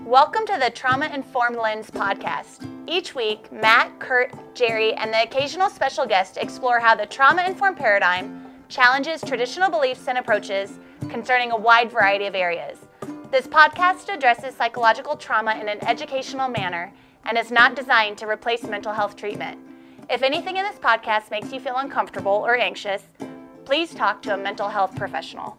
Welcome to the Trauma Informed Lens podcast. Each week, Matt, Curt, Jerry, and the occasional special guest explore how the trauma-informed paradigm challenges traditional beliefs and approaches concerning a wide variety of areas. This podcast addresses psychological trauma in an educational manner and is not designed to replace mental health treatment. If anything in this podcast makes you feel uncomfortable or anxious, please talk to a mental health professional.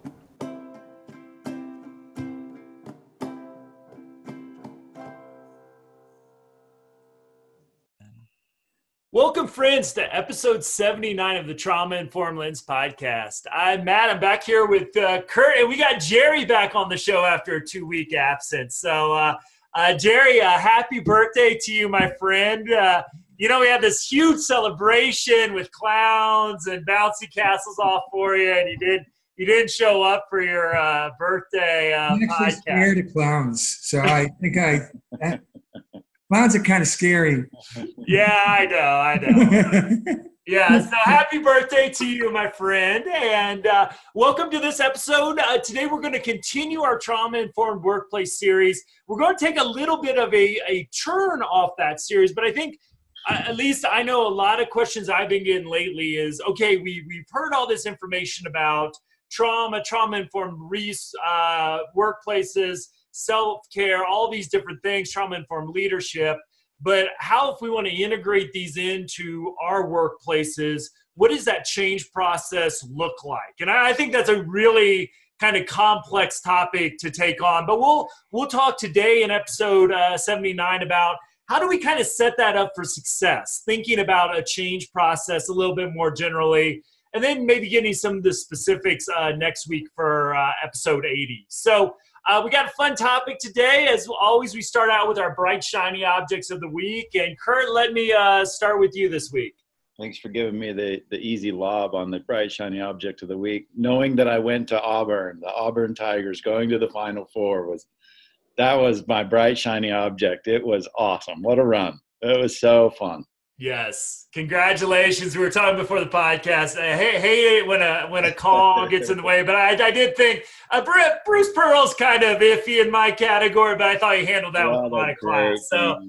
Welcome, friends, to episode 79 of the Trauma Informed Lens podcast. I'm Matt. I'm back here with Curt, and we got Jerry back on the show after a 2-week absence. So, Jerry, happy birthday to you, my friend. We had this huge celebration with clowns and bouncy castles all for you, and you didn't show up for your birthday I'm actually podcast. scared of clowns, so I think clowns are kind of scary. Yeah, I know. Yeah, so happy birthday to you, my friend, and welcome to this episode. Today we're going to continue our trauma-informed workplace series. We're going to take a little bit of a turn off that series, but I think, at least I know a lot of questions I've been getting lately is, okay, we've heard all this information about trauma-informed workplaces, self-care, all these different things, trauma-informed leadership. But how, if we want to integrate these into our workplaces, what does that change process look like? And I think that's a really kind of complex topic to take on. But we'll talk today in episode 79 about how do we kind of set that up for success, thinking about a change process a little bit more generally, and then maybe getting some of the specifics next week for episode 80. So we got a fun topic today. As always, we start out with our bright, shiny objects of the week. And Curt, let me start with you this week. Thanks for giving me the easy lob on the bright, shiny object of the week. Knowing that I went to Auburn, the Auburn Tigers going to the Final Four, that was my bright, shiny object. It was awesome. What a run. It was so fun. Yes. Congratulations. We were talking before the podcast. I hate it when a call gets in the way, but I did think Bruce Pearl's kind of iffy in my category, but I thought he handled that with a lot of class. So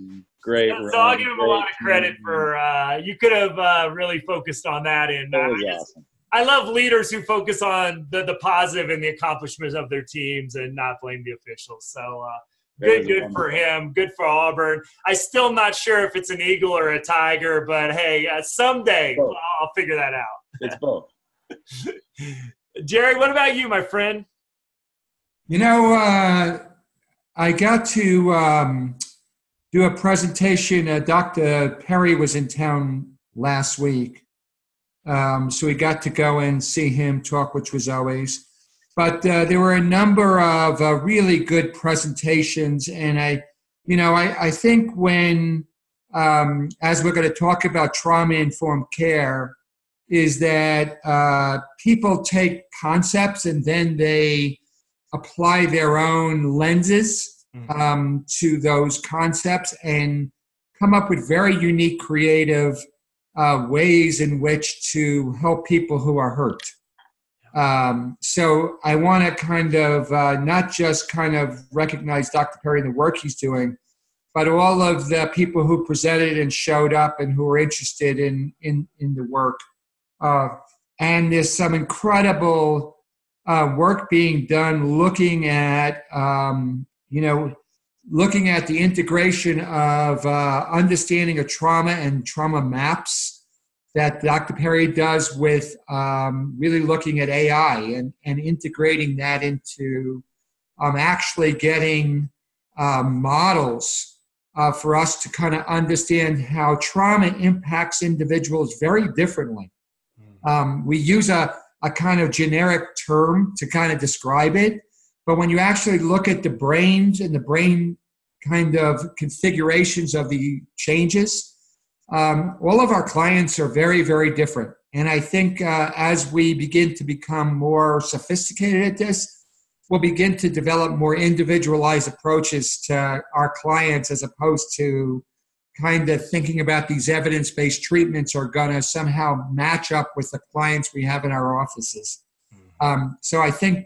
great. So I'll give him a lot of credit for you could have really focused on that. And awesome. I love leaders who focus on the positive and the accomplishments of their teams and not blame the officials. So good for him. Good for Auburn. I'm still not sure if it's an eagle or a tiger, but hey, someday I'll figure that out. It's both. Jerry, what about you, my friend? I got to do a presentation. Dr. Perry was in town last week, so we got to go and see him talk, which was always. But there were a number of really good presentations, and I think when, as we're going to talk about trauma-informed care, is that people take concepts and then they apply their own lenses to those concepts and come up with very unique, creative ways in which to help people who are hurt. So I want to kind of not just kind of recognize Dr. Perry and the work he's doing, but all of the people who presented and showed up and who were interested in the work. And there's some incredible work being done looking at the integration of understanding of trauma and trauma maps that Dr. Perry does with really looking at AI and integrating that into actually getting models for us to kind of understand how trauma impacts individuals very differently. We use a kind of generic term to kind of describe it, but when you actually look at the brains and the brain kind of configurations of the changes, all of our clients are very, very different. And I think as we begin to become more sophisticated at this, we'll begin to develop more individualized approaches to our clients as opposed to kind of thinking about these evidence-based treatments are going to somehow match up with the clients we have in our offices. So I think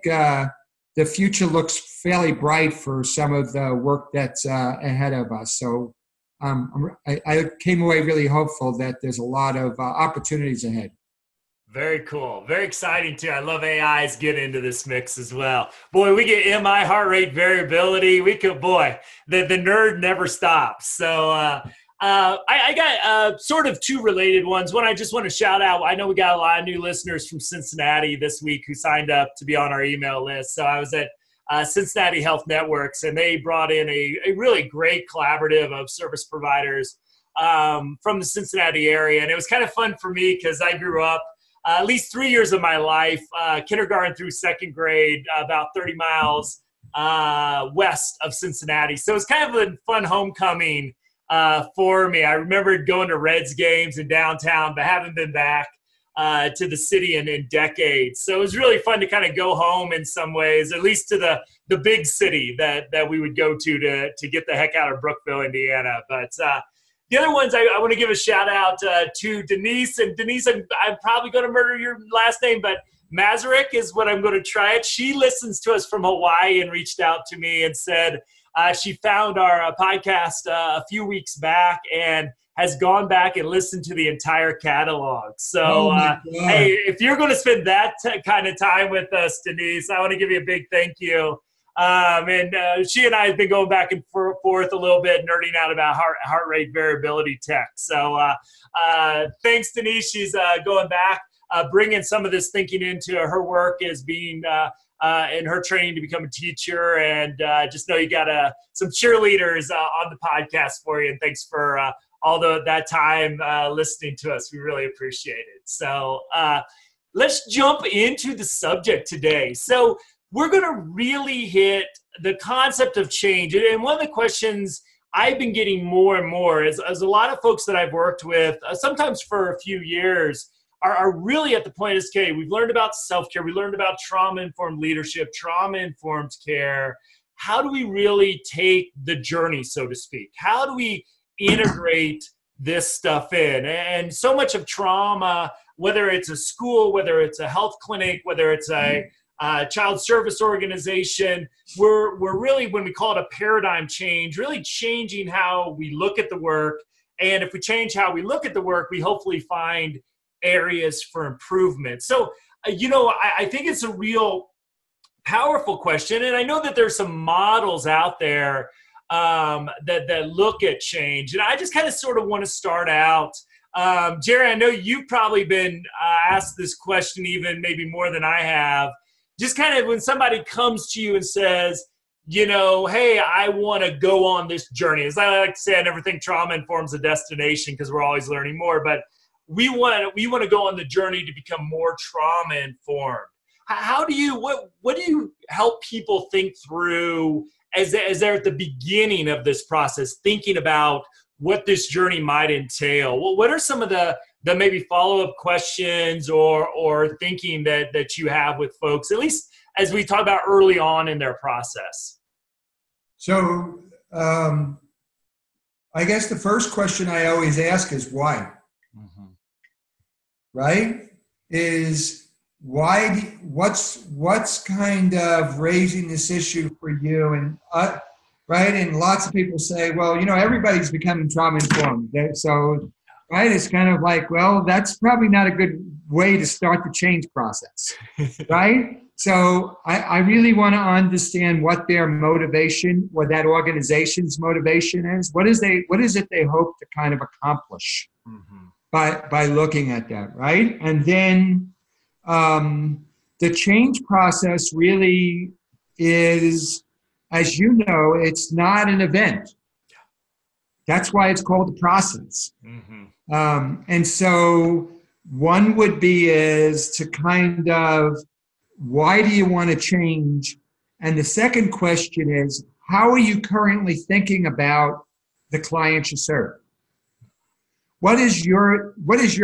the future looks fairly bright for some of the work that's ahead of us. So I came away really hopeful that there's a lot of opportunities ahead. Very cool. Very exciting too. I love AIs get into this mix as well. Boy, we get MI heart rate variability. We could, boy, the nerd never stops. So I got sort of two related ones. One, I just want to shout out. I know we got a lot of new listeners from Cincinnati this week who signed up to be on our email list. So I was at Cincinnati Health Networks, and they brought in a really great collaborative of service providers from the Cincinnati area. And it was kind of fun for me because I grew up at least 3 years of my life, kindergarten through second grade, about 30 miles west of Cincinnati. So it was kind of a fun homecoming for me. I remembered going to Reds games in downtown, but haven't been back to the city in decades. So it was really fun to kind of go home in some ways, at least to the big city that we would go to get the heck out of Brookville, Indiana. But the other ones, I want to give a shout out to Denise. And Denise, I'm probably going to murder your last name, but Masaryk is what I'm going to try it. She listens to us from Hawaii and reached out to me and said she found our podcast a few weeks back and has gone back and listened to the entire catalog. So, hey, if you're going to spend that kind of time with us, Denise, I want to give you a big thank you. And she and I have been going back and forth a little bit, nerding out about heart rate variability tech. So thanks, Denise. She's going back, bringing some of this thinking into her work as being in her training to become a teacher. And just know you got some cheerleaders on the podcast for you. And thanks for all that time listening to us. We really appreciate it. So let's jump into the subject today. So we're going to really hit the concept of change. And one of the questions I've been getting more and more is as a lot of folks that I've worked with, sometimes for a few years, are really at the point of, okay, we've learned about self-care, we learned about trauma-informed leadership, trauma-informed care. How do we really take the journey, so to speak? How do we integrate this stuff in? And so much of trauma, whether it's a school, whether it's a health clinic, whether it's a child service organization, we're really, when we call it a paradigm change, really changing how we look at the work. And if we change how we look at the work, we hopefully find areas for improvement. So, I think it's a real powerful question. And I know that there's some models out there that look at change. And I just kind of sort of want to start out. Jerry, I know you've probably been asked this question even maybe more than I have. Just kind of when somebody comes to you and says, hey, I want to go on this journey. As I like to say, I never think trauma informs a destination because we're always learning more, but we want to go on the journey to become more trauma informed. How do you, what do you help people think through as they're at the beginning of this process, thinking about what this journey might entail? Well, what are some of the maybe follow-up questions or thinking that you have with folks, at least as we talk about early on in their process? So I guess the first question I always ask is why? Mm-hmm. Right? Is why? What's kind of raising this issue for you? And right? And lots of people say, well, everybody's becoming trauma informed. So, right? It's kind of like, well, that's probably not a good way to start the change process, right? So I really want to understand what their motivation or that organization's motivation is. What is it they hope to kind of accomplish by looking at that, right? And then the change process really is, as you know, it's not an event. That's why it's called the process. Mm-hmm. And so one would be is to kind of, why do you want to change? And the second question is, how are you currently thinking about the client you serve? What is your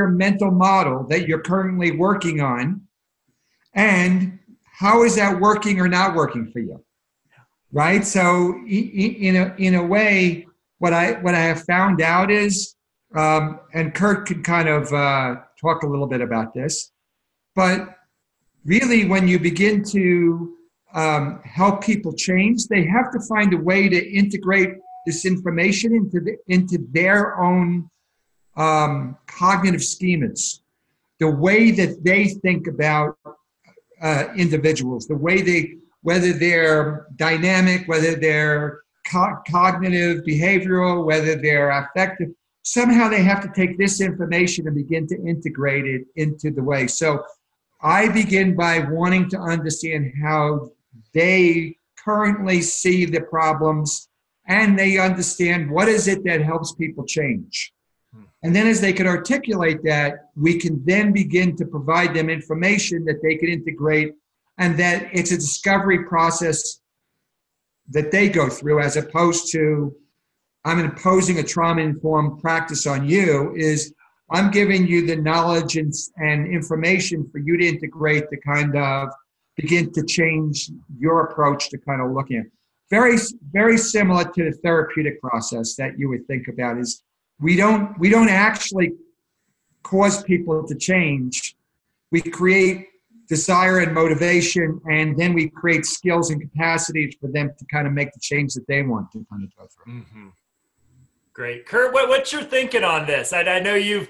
mental model that you're currently working on? And how is that working or not working for you? Right? So in a way, what I have found out is, and Curt could kind of talk a little bit about this, but really when you begin to help people change, they have to find a way to integrate this information into their own cognitive schemas, the way that they think about individuals, the way whether they're dynamic, whether they're cognitive, behavioral, whether they're affective. Somehow they have to take this information and begin to integrate it into the way. So I begin by wanting to understand how they currently see the problems, and they understand what is it that helps people change. And then as they can articulate that, we can then begin to provide them information that they can integrate, and that it's a discovery process that they go through, as opposed to I'm imposing a trauma-informed practice on you. Is I'm giving you the knowledge and information for you to integrate to kind of begin to change your approach to kind of looking at. Very, very similar to the therapeutic process that you would think about. Is we don't actually cause people to change. We create desire and motivation, and then we create skills and capacities for them to kind of make the change that they want to kind of go through. Mm-hmm. Great. Curt, what's your thinking on this? I know you've,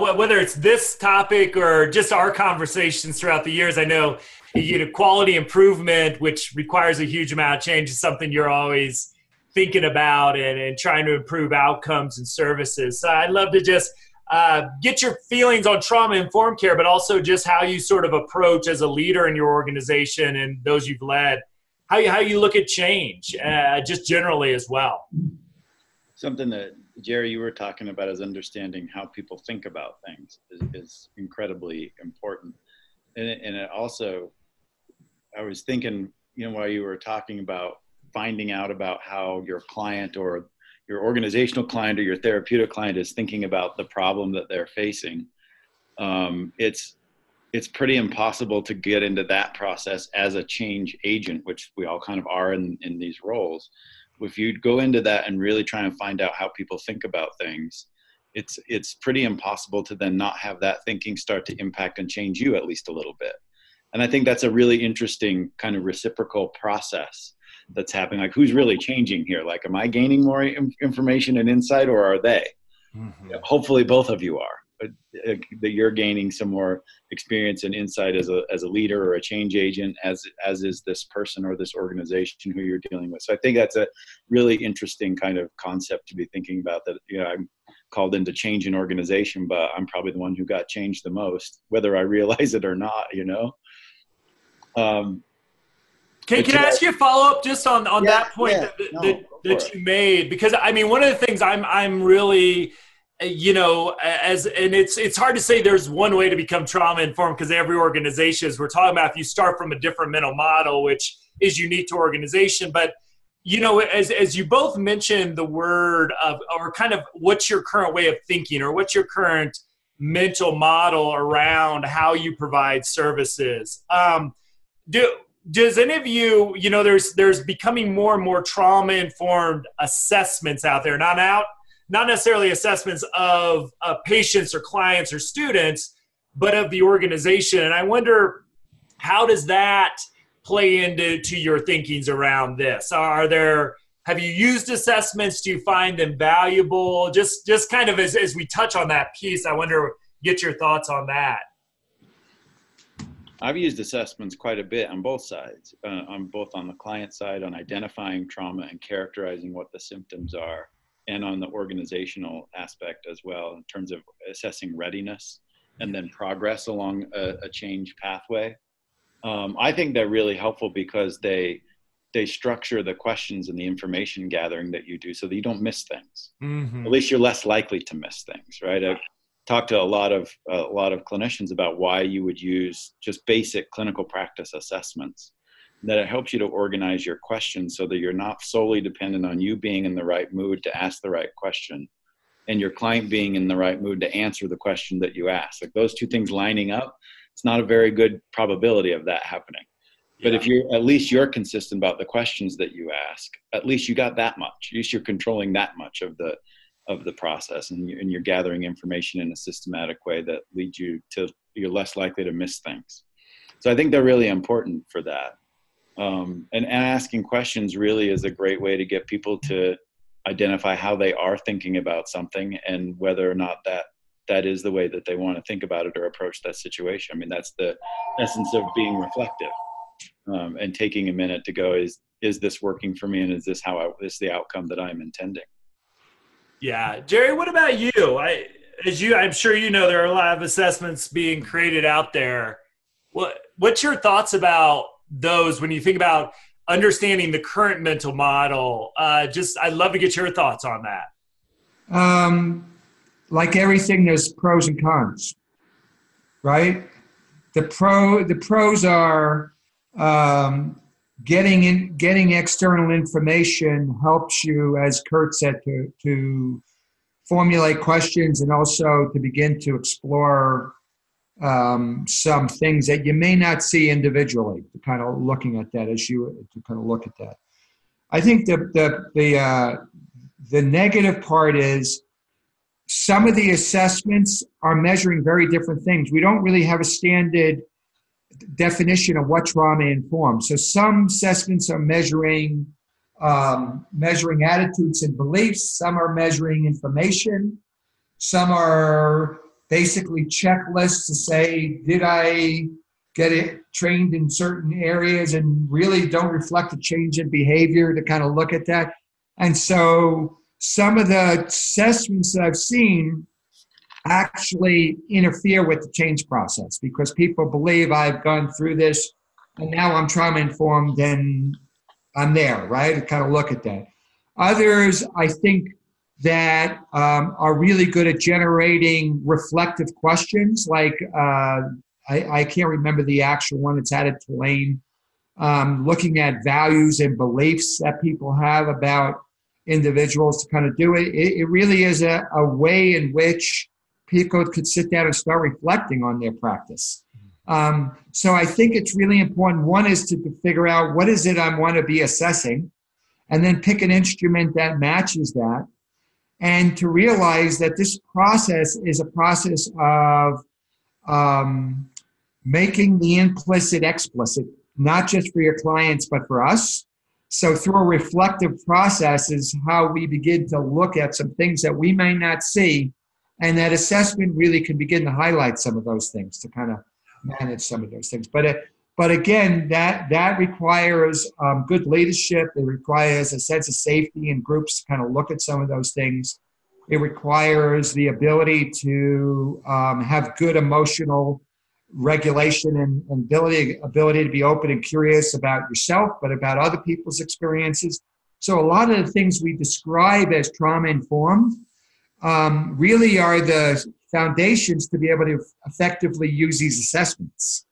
whether it's this topic or just our conversations throughout the years, I know quality improvement, which requires a huge amount of change, is something you're always thinking about and trying to improve outcomes and services. So I'd love to just get your feelings on trauma-informed care, but also just how you sort of approach as a leader in your organization and those you've led, how you look at change, just generally as well. Something that, Jerry, you were talking about is understanding how people think about things is incredibly important. And it also, I was thinking, while you were talking about finding out about how your client or your organizational client or your therapeutic client is thinking about the problem that they're facing, it's pretty impossible to get into that process as a change agent, which we all kind of are in these roles. If you go into that and really try and find out how people think about things, it's pretty impossible to then not have that thinking start to impact and change you at least a little bit. And I think that's a really interesting kind of reciprocal process that's happening. Like, who's really changing here? Like, am I gaining more information and insight, or are they? Mm-hmm. Hopefully both of you are, but that you're gaining some more experience and insight as a leader or a change agent, as is this person or this organization who you're dealing with. So I think that's a really interesting kind of concept to be thinking about, that, I'm called in to change an organization, but I'm probably the one who got changed the most, whether I realize it or not, Can I ask you a follow-up just on that point that you made? Because I mean, one of the things I'm really, it's hard to say there's one way to become trauma-informed, because every organization, as we're talking about, if you start from a different mental model, which is unique to organization, but as you both mentioned the word of, or kind of what's your current way of thinking, or what's your current mental model around how you provide services. Does any of you, there's becoming more and more trauma-informed assessments out there, not necessarily assessments of patients or clients or students, but of the organization. And I wonder, how does that play into your thinkings around this? Have you used assessments? Do you find them valuable? Just kind of as we touch on that piece, I wonder, get your thoughts on that. I've used assessments quite a bit on both sides, both on the client side, on identifying trauma and characterizing what the symptoms are, and on the organizational aspect as well, in terms of assessing readiness and then progress along a change pathway. I think they're really helpful because they structure the questions and the information gathering that you do so that you don't miss things. Mm-hmm. At least you're less likely to miss things, right? I've talked to a lot of clinicians about why you would use just basic clinical practice assessments, that it helps you to organize your questions so that you're not solely dependent on you being in the right mood to ask the right question, and your client being in the right mood to answer the question that you ask. Like, those two things lining up, it's not a very good probability of that happening. But if you're consistent about the questions that you ask, at least you got that much. At least you're controlling that much of the process, and you're gathering information in a systematic way that leads you to, you're less likely to miss things. So I think they're really important for that. And asking questions really is a great way to get people to identify how they are thinking about something and whether or not that is the way that they want to think about it or approach that situation. I mean, that's the essence of being reflective, and taking a minute to go, is this working for me? And is this is the outcome that I'm intending? Yeah. Jerry, what about you? I'm sure you know there are a lot of assessments being created out there. What's your thoughts about those when you think about understanding the current mental model? I'd love to get your thoughts on that. Like everything, there's pros and cons, right? The pros are getting external information helps you, as Curt said, to formulate questions and also to begin to explore some things that you may not see individually. To kind of looking at that to kind of look at that. I think the negative part is some of the assessments are measuring very different things. We don't really have a standard definition of what trauma informs. So some assessments are measuring attitudes and beliefs. Some are measuring information. Some are basically checklists to say, did I get it trained in certain areas, and really don't reflect a change in behavior, to kind of look at that. And so some of the assessments that I've seen actually interfere with the change process because people believe I've gone through this and now I'm trauma informed and I'm there, right? To kind of look at that. Others, I think, that are really good at generating reflective questions. Like, I can't remember the actual one that's added to Lane, looking at values and beliefs that people have about individuals to kind of do it. It really is a way in which people could sit down and start reflecting on their practice. So I think it's really important. One is to figure out what is it I want to be assessing, and then pick an instrument that matches that, and to realize that this process is a process of making the implicit explicit, not just for your clients, but for us. So through a reflective process is how we begin to look at some things that we may not see, and that assessment really can begin to highlight some of those things to kind of manage some of those things. But again, that requires good leadership. It requires a sense of safety in groups to kind of look at some of those things. It requires the ability to have good emotional regulation and ability to be open and curious about yourself, but about other people's experiences. So a lot of the things we describe as trauma-informed really are the foundations to be able to effectively use these assessments.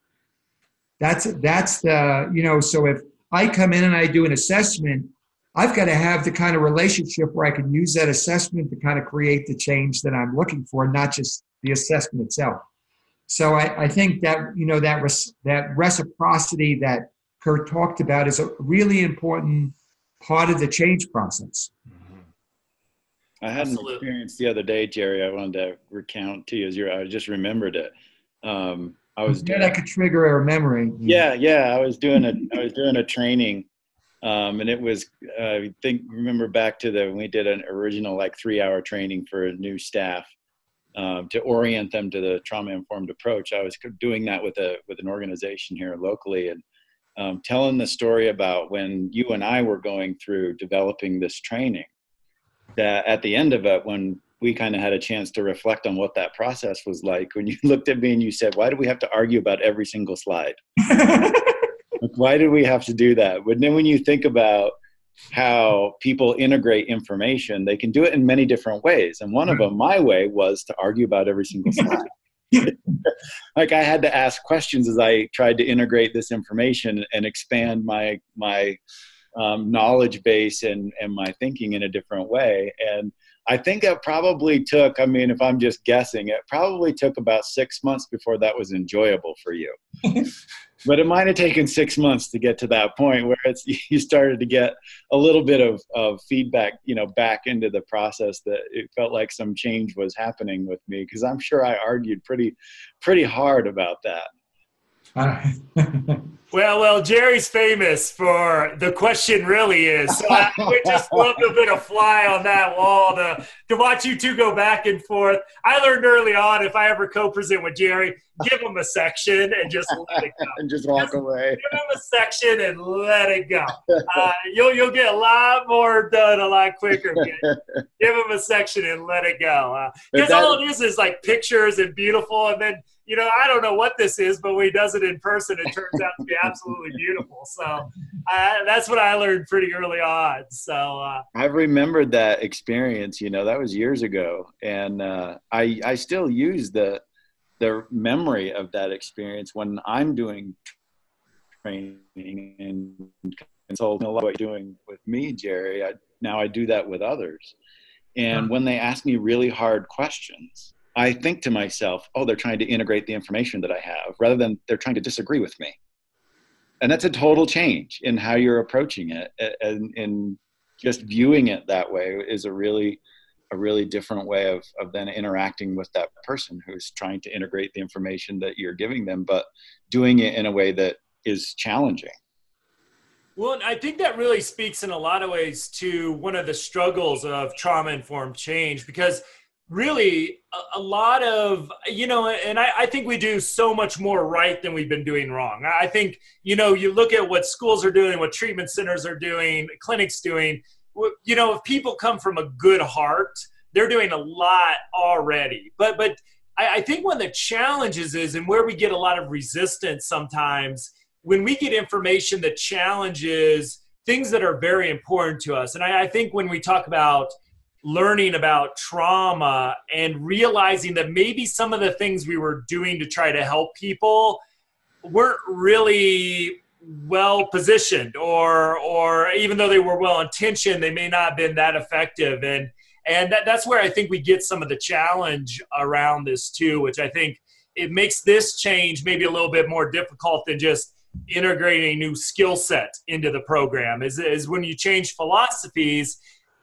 That's the, so if I come in and I do an assessment, I've got to have the kind of relationship where I can use that assessment to kind of create the change that I'm looking for, not just the assessment itself. So I think that, that reciprocity that Curt talked about is a really important part of the change process. I had an experience the other day, Jerry, I wanted to recount to you I just remembered it. I could trigger a memory. Yeah. I was doing a training, and it was, remember back to when we did an original 3-hour training for new staff, to orient them to the trauma-informed approach. I was doing that with an organization here locally, and telling the story about when you and I were going through developing this training, that at the end of it, when we kind of had a chance to reflect on what that process was like, when you looked at me and you said, why do we have to argue about every single slide? Why did we have to do that? But then when you think about how people integrate information, they can do it in many different ways. And one of them, my way, was to argue about every single slide. I had to ask questions as I tried to integrate this information and expand my knowledge base and my thinking in a different way. And I think it probably took, if I'm just guessing, it probably took about 6 months before that was enjoyable for you. But it might have taken 6 months to get to that point where you started to get a little bit of feedback, back into the process, that it felt like some change was happening with me, because I'm sure I argued pretty hard about that. Uh, Well, Jerry's famous for the question really is. So I would just love to put a fly on that wall to watch you two go back and forth. I learned early on if I ever co-present with Jerry, give him a section and just let it go. And just walk away. Give him a section and let it go. You'll get a lot more done a lot quicker. Give him a section and let it go. Because all it is like pictures and beautiful, and then I don't know what this is, but when he does it in person, it turns out to be absolutely beautiful. So that's what I learned pretty early on. So I've remembered that experience. That was years ago, and I still use the memory of that experience when I'm doing training and consulting. A lot of what you're doing with me, Jerry, now I do that with others. And when they ask me really hard questions, I think to myself, oh, they're trying to integrate the information that I have, rather than they're trying to disagree with me. And that's a total change in how you're approaching it. And just viewing it that way is a really different way of then interacting with that person who's trying to integrate the information that you're giving them, but doing it in a way that is challenging. Well, I think that really speaks in a lot of ways to one of the struggles of trauma-informed change, because really a lot of, and I think we do so much more right than we've been doing wrong. I think, you look at what schools are doing, what treatment centers are doing, clinics doing, if people come from a good heart, they're doing a lot already. But I think one of the challenges is, and where we get a lot of resistance sometimes, when we get information that challenges things that are very important to us. And I think when we talk about learning about trauma and realizing that maybe some of the things we were doing to try to help people weren't really well positioned, or even though they were well intentioned, they may not have been that effective. And that's where I think we get some of the challenge around this too, which I think it makes this change maybe a little bit more difficult than just integrating a new skill set into the program. Is when you change philosophies,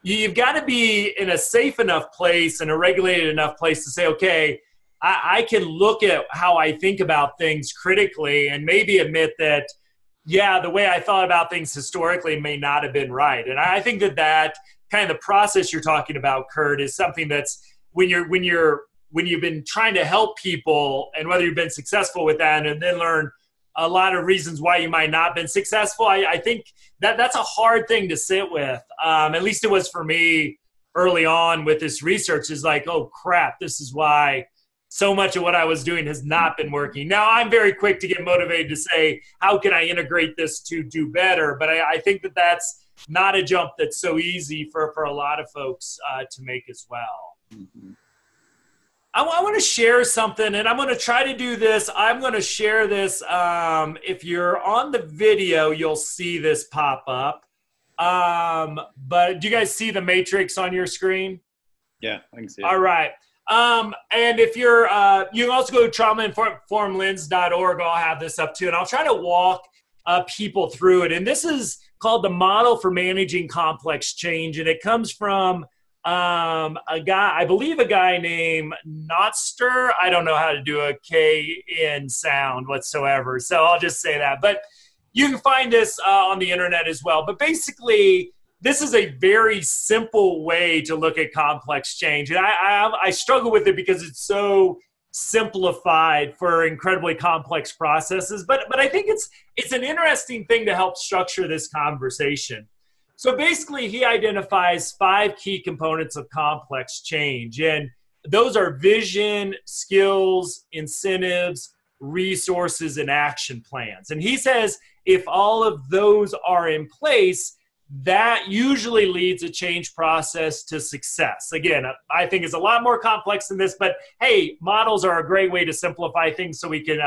you've got to be in a safe enough place and a regulated enough place to say, okay, I can look at how I think about things critically and maybe admit that, yeah, the way I thought about things historically may not have been right. And I think that kind of the process you're talking about, Curt, is something that's when you've been trying to help people, and whether you've been successful with that and then learn a lot of reasons why you might not have been successful. I think that's a hard thing to sit with. At least it was for me early on with this research, is like, oh crap, this is why so much of what I was doing has not been working. Now I'm very quick to get motivated to say, how can I integrate this to do better? But I think that's not a jump that's so easy for a lot of folks to make as well. Mm-hmm. I want to share something, and I'm going to try to do this. I'm going to share this. If you're on the video, you'll see this pop up. But do you guys see the matrix on your screen? Yeah, I can see it. All right. And if you're, you can also go to traumainformedlens.org. I'll have this up too, and I'll try to walk people through it. And this is called the Model for Managing Complex Change, and it comes from a guy named Notster. I don't know how to do a K in sound whatsoever, so I'll just say that. But you can find this on the internet as well. But basically, this is a very simple way to look at complex change. And I struggle with it because it's so simplified for incredibly complex processes. But I think it's an interesting thing to help structure this conversation. So basically, he identifies 5 key components of complex change. And those are vision, skills, incentives, resources, and action plans. And he says if all of those are in place, that usually leads a change process to success. Again, I think it's a lot more complex than this, but hey, models are a great way to simplify things so we can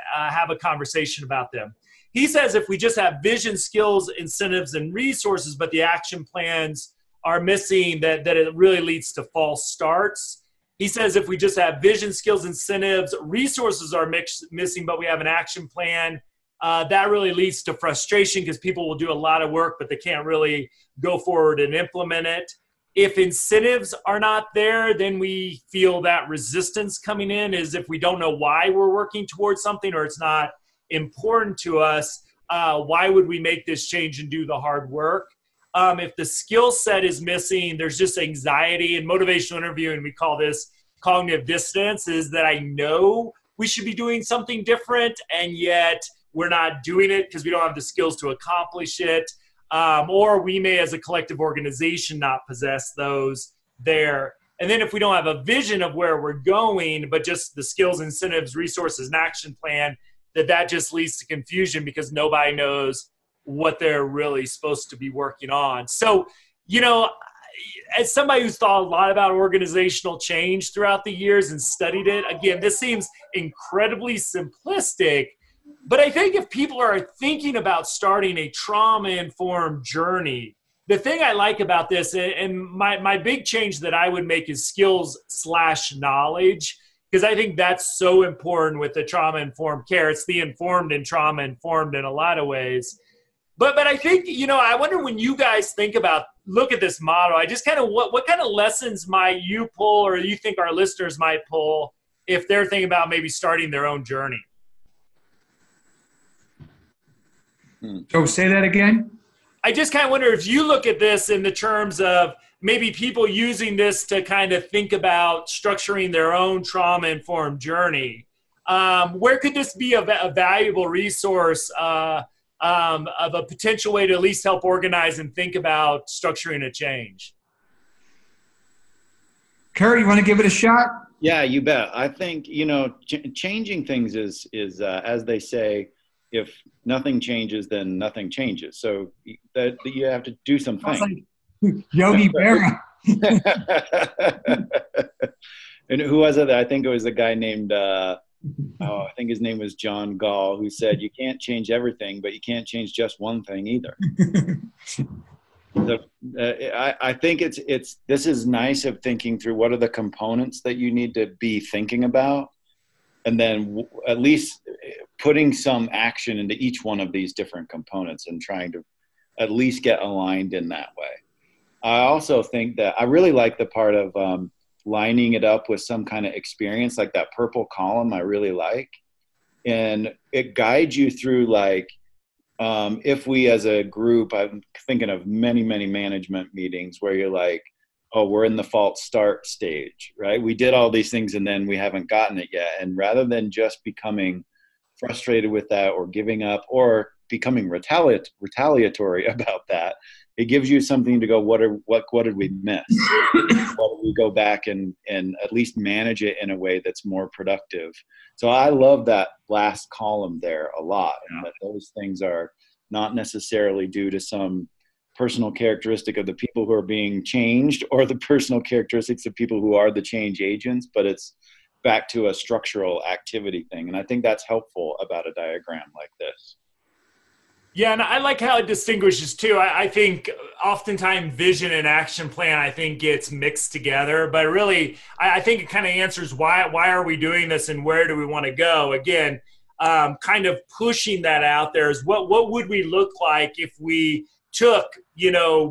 have a conversation about them. He says if we just have vision, skills, incentives, and resources, but the action plans are missing, that it really leads to false starts. He says if we just have vision, skills, incentives, resources are missing, but we have an action plan, that really leads to frustration because people will do a lot of work, but they can't really go forward and implement it. If incentives are not there, then we feel that resistance coming in is if we don't know why we're working towards something or it's not important to us, why would we make this change and do the hard work? If the skill set is missing, there's just anxiety and motivational interviewing. We call this cognitive dissonance, is that I know we should be doing something different and yet we're not doing it because we don't have the skills to accomplish it. Or we may, as a collective organization, not possess those there. And then if we don't have a vision of where we're going, but just the skills, incentives, resources, and action plan, that just leads to confusion because nobody knows what they're really supposed to be working on. So, as somebody who's thought a lot about organizational change throughout the years and studied it, again, this seems incredibly simplistic, but I think if people are thinking about starting a trauma-informed journey, the thing I like about this, and my big change that I would make is skills/knowledge, because I think that's so important with the trauma-informed care. It's the informed and trauma-informed in a lot of ways. But I think, I wonder when you guys look at this model, I just kind of, what kind of lessons might you pull or you think our listeners might pull if they're thinking about maybe starting their own journey? So say that again. I just kind of wonder if you look at this in the terms of maybe people using this to kind of think about structuring their own trauma-informed journey. Where could this be a valuable resource of a potential way to at least help organize and think about structuring a change? Curt, you want to give it a shot? Yeah, you bet. I think, changing things is as they say, if nothing changes, then nothing changes. So that you have to do something. Like Yogi Berra. And who was it? I think it was a guy named, I think his name was John Gall, who said, you can't change everything, but you can't change just one thing either. I think this is nice of thinking through what are the components that you need to be thinking about, and then at least putting some action into each one of these different components and trying to at least get aligned in that way. I also think that I really like the part of lining it up with some kind of experience, like that purple column I really like. And it guides you through, like, if we as a group, I'm thinking of many, many management meetings where you're like, oh, we're in the false start stage, right? We did all these things and then we haven't gotten it yet. And rather than just becoming frustrated with that or giving up or becoming retaliatory about that, it gives you something to go, what did we miss? What did we go back and at least manage it in a way that's more productive? So I love that last column there a lot. And that those things are not necessarily due to some personal characteristic of the people who are being changed or the personal characteristics of people who are the change agents, but it's back to a structural activity thing. And I think that's helpful about a diagram like this. Yeah, and I like how it distinguishes too. I think oftentimes vision and action plan, I think, gets mixed together. But really, I think it kind of answers why are we doing this and where do we want to go? Again, kind of pushing that out there is what would we look like if we took,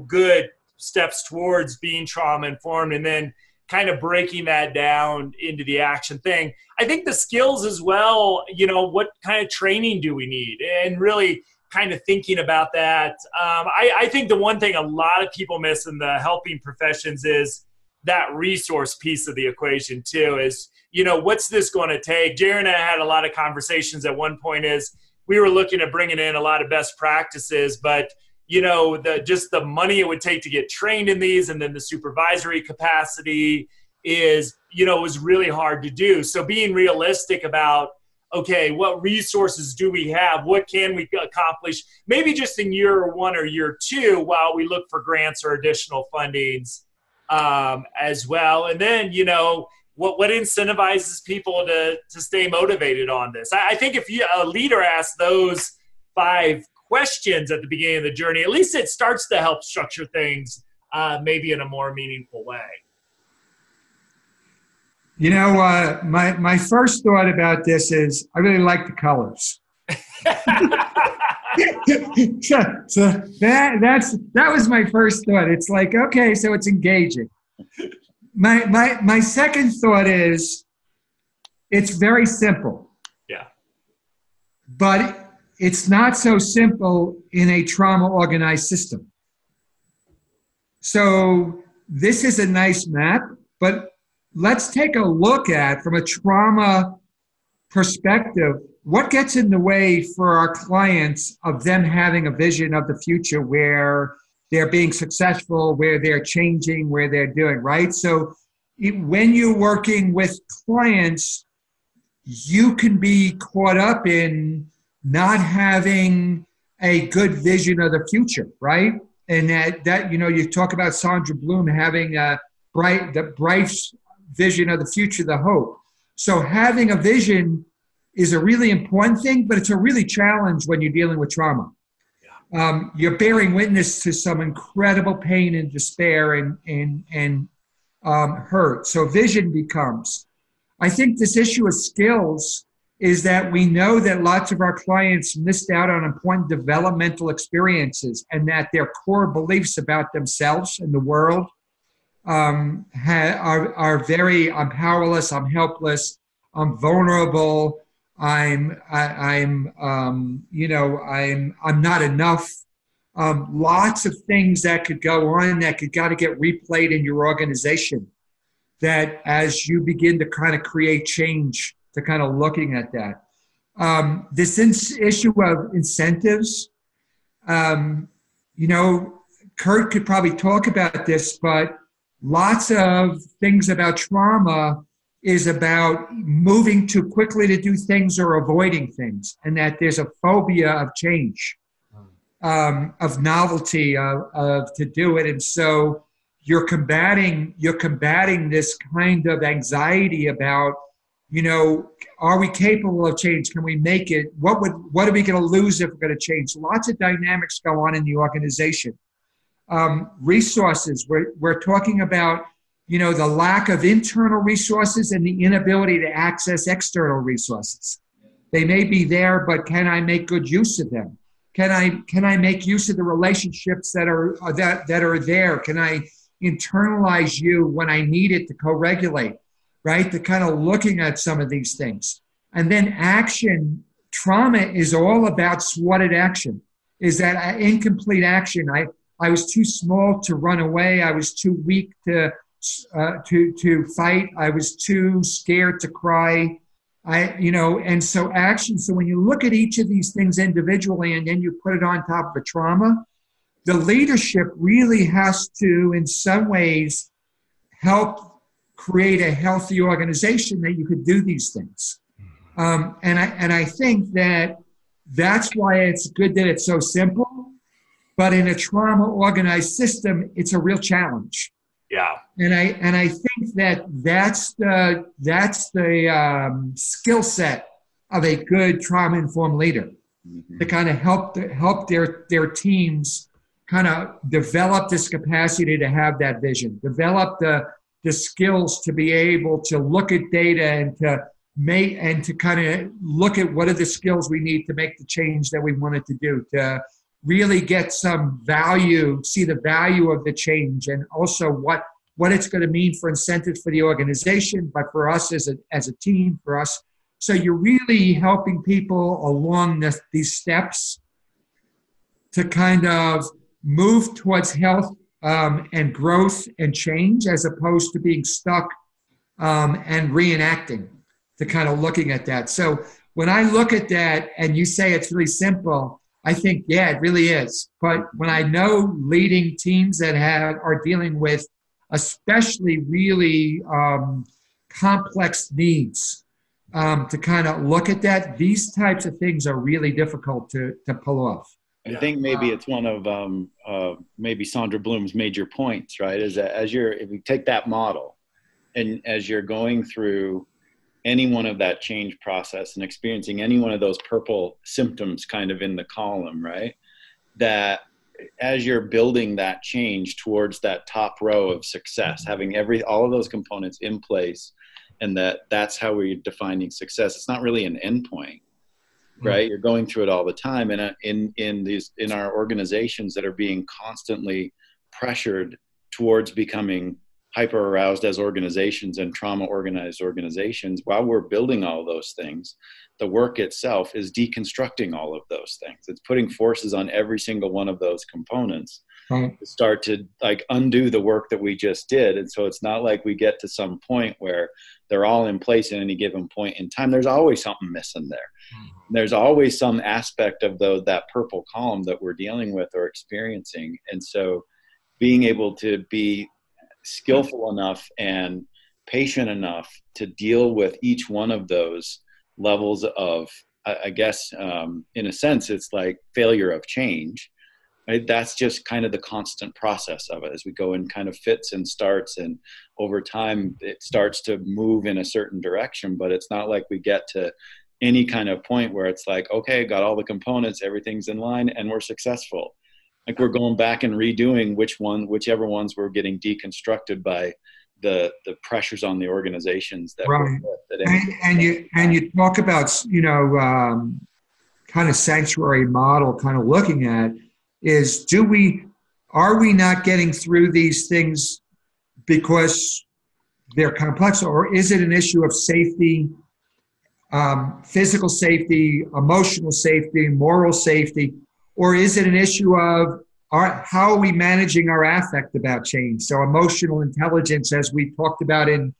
good steps towards being trauma informed, and then kind of breaking that down into the action thing. I think the skills as well, what kind of training do we need? And really kind of thinking about that. I think the one thing a lot of people miss in the helping professions is that resource piece of the equation too, is, what's this going to take? Jerry and I had a lot of conversations at one point is we were looking at bringing in a lot of best practices, but the money it would take to get trained in these, and then the supervisory capacity is, was really hard to do. So being realistic about, okay, what resources do we have? What can we accomplish? Maybe just in year one or year two while we look for grants or additional fundings as well. And then, what incentivizes people to stay motivated on this? I think if a leader asks those 5 questions at the beginning of the journey, at least it starts to help structure things maybe in a more meaningful way. My first thought about this is I really like the colors. So that was my first thought. It's like, okay, so it's engaging. My second thought is it's very simple. Yeah. But it's not so simple in a trauma organized system. So this is a nice map, but let's take a look at, from a trauma perspective, what gets in the way for our clients of them having a vision of the future where they're being successful, where they're changing, where they're doing, right? So when you're working with clients, you can be caught up in not having a good vision of the future, right? And that you talk about Sandra Bloom having the bright vision of the future, the hope. So having a vision is a really important thing, but it's a really challenge when you're dealing with trauma. You're bearing witness to some incredible pain and despair and hurt. So vision becomes. I think this issue of skills is that we know that lots of our clients missed out on important developmental experiences, and that their core beliefs about themselves and the world are very, I'm powerless, I'm helpless, I'm vulnerable, I'm not enough. Lots of things that could go on that could got to get replayed in your organization. That as you begin to kind of create change, to kind of looking at that. This issue of incentives, Curt could probably talk about this, but lots of things about trauma is about moving too quickly to do things or avoiding things, and that there's a phobia of change, of novelty, of to do it. And so you're combating this kind of anxiety about, are we capable of change? Can we make it? What are we going to lose if we're going to change? Lots of dynamics go on in the organization. Resources, we're talking about, the lack of internal resources and the inability to access external resources. They may be there, but can I make good use of them? Can I make use of the relationships that are there? Can I internalize you when I need it to co-regulate? Right? To kind of looking at some of these things. And then action, trauma is all about swatted action. Is that incomplete action? I was too small to run away. I was too weak to fight. I was too scared to cry. And so action. So when you look at each of these things individually and then you put it on top of a trauma, the leadership really has to, in some ways, help create a healthy organization that you could do these things. And I think that's why it's good that it's so simple, but in a trauma organized system, it's a real challenge. Yeah. And I think that's the skill set of a good trauma informed leader, to kind of help their teams kind of develop this capacity to have that vision, develop the skills to be able to look at data and to kind of look at what are the skills we need to make the change that we wanted to do, to really get some value, see the value of the change, and also what it's going to mean for incentives for the organization, but for us as a team, for us. So you're really helping people along these steps to kind of move towards health and growth and change, as opposed to being stuck and reenacting, to kind of looking at that. So when I look at that and you say it's really simple, I think, yeah, it really is. But when I know leading teams that are dealing with especially really complex needs, to kind of look at that, these types of things are really difficult to pull off. I think maybe it's one of maybe Sandra Bloom's major points, right? Is that if you take that model and as you're going through any one of that change process and experiencing any one of those purple symptoms kind of in the column, right? That as you're building that change towards that top row of success, having all of those components in place, and that's how we're defining success. It's not really an endpoint. right? You're going through it all the time. And in our organizations that are being constantly pressured towards becoming hyper aroused as organizations and trauma organized organizations, while we're building all those things, the work itself is deconstructing all of those things. It's putting forces on every single one of those components to start to like undo the work that we just did. And so it's not like we get to some point where they're all in place at any given point in time. There's always something missing there. There's always some aspect of that purple column that we're dealing with or experiencing. And so being able to be skillful enough and patient enough to deal with each one of those levels of, I guess, in a sense, it's like failure of change. Right? That's just kind of the constant process of it as we go in kind of fits and starts, and over time it starts to move in a certain direction, but it's not like we get to any kind of point where it's like, okay, got all the components, everything's in line, and we're successful. Like we're going back and redoing whichever ones were getting deconstructed by the pressures on the organizations that right. And you talk about, kind of sanctuary model, kind of looking at is, are we not getting through these things because they're complex, or is it an issue of safety, physical safety, emotional safety, moral safety? Or is it an issue of how are we managing our affect about change? So emotional intelligence, as we talked about in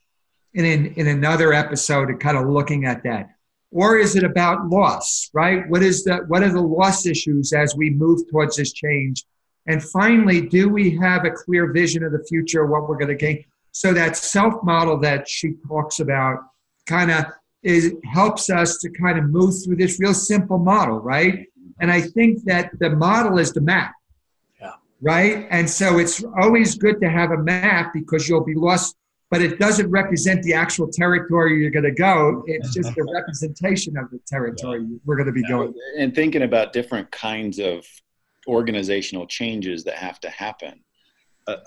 another episode, and kind of looking at that. Or is it about loss, right? What are the loss issues as we move towards this change? And finally, do we have a clear vision of the future, what we're going to gain? So that self model that she talks about kind of helps us to kind of move through this real simple model, right? And I think that the model is the map, right? And so it's always good to have a map because you'll be lost, but it doesn't represent the actual territory you're going to go. It's just a representation of the territory we're going to be going. And thinking about different kinds of organizational changes that have to happen.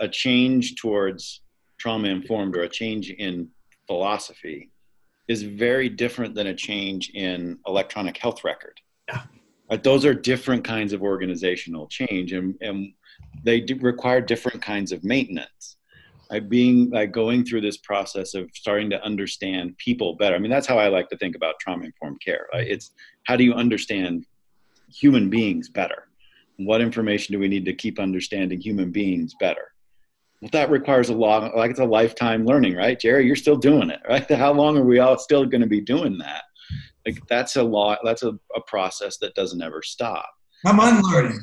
A change towards trauma-informed or a change in philosophy is very different than a change in electronic health record. Yeah. Those are different kinds of organizational change, and they require different kinds of maintenance. Going through this process of starting to understand people better. I mean, that's how I like to think about trauma-informed care. Right? It's how do you understand human beings better? What information do we need to keep understanding human beings better? Well, that requires it's a lifetime learning, right? Jerry, you're still doing it, right? How long are we all still going to be doing that? Like that's a process that doesn't ever stop. I'm unlearning.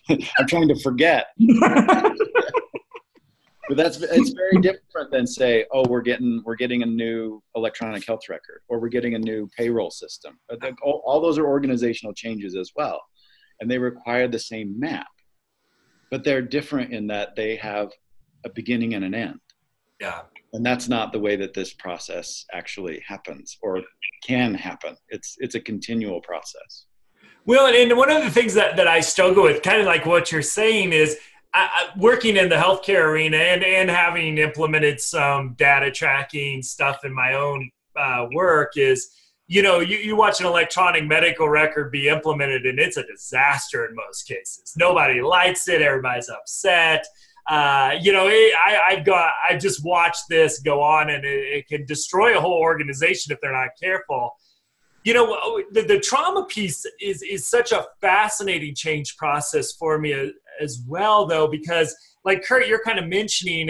I'm trying to forget. But it's very different than say, oh, we're getting a new electronic health record, or we're getting a new payroll system. All those are organizational changes as well, and they require the same map, but they're different in that they have a beginning and an end. Yeah. And that's not the way that this process actually happens or can happen. It's a continual process. Well, and one of the things that I struggle with, kind of like what you're saying, is working in the healthcare arena and having implemented some data tracking stuff in my own work is, you watch an electronic medical record be implemented and it's a disaster in most cases. Nobody likes it. Everybody's upset. I've just watched this go on, and it can destroy a whole organization if they're not careful. The trauma piece is such a fascinating change process for me as well, though, because like Curt, you're kind of mentioning,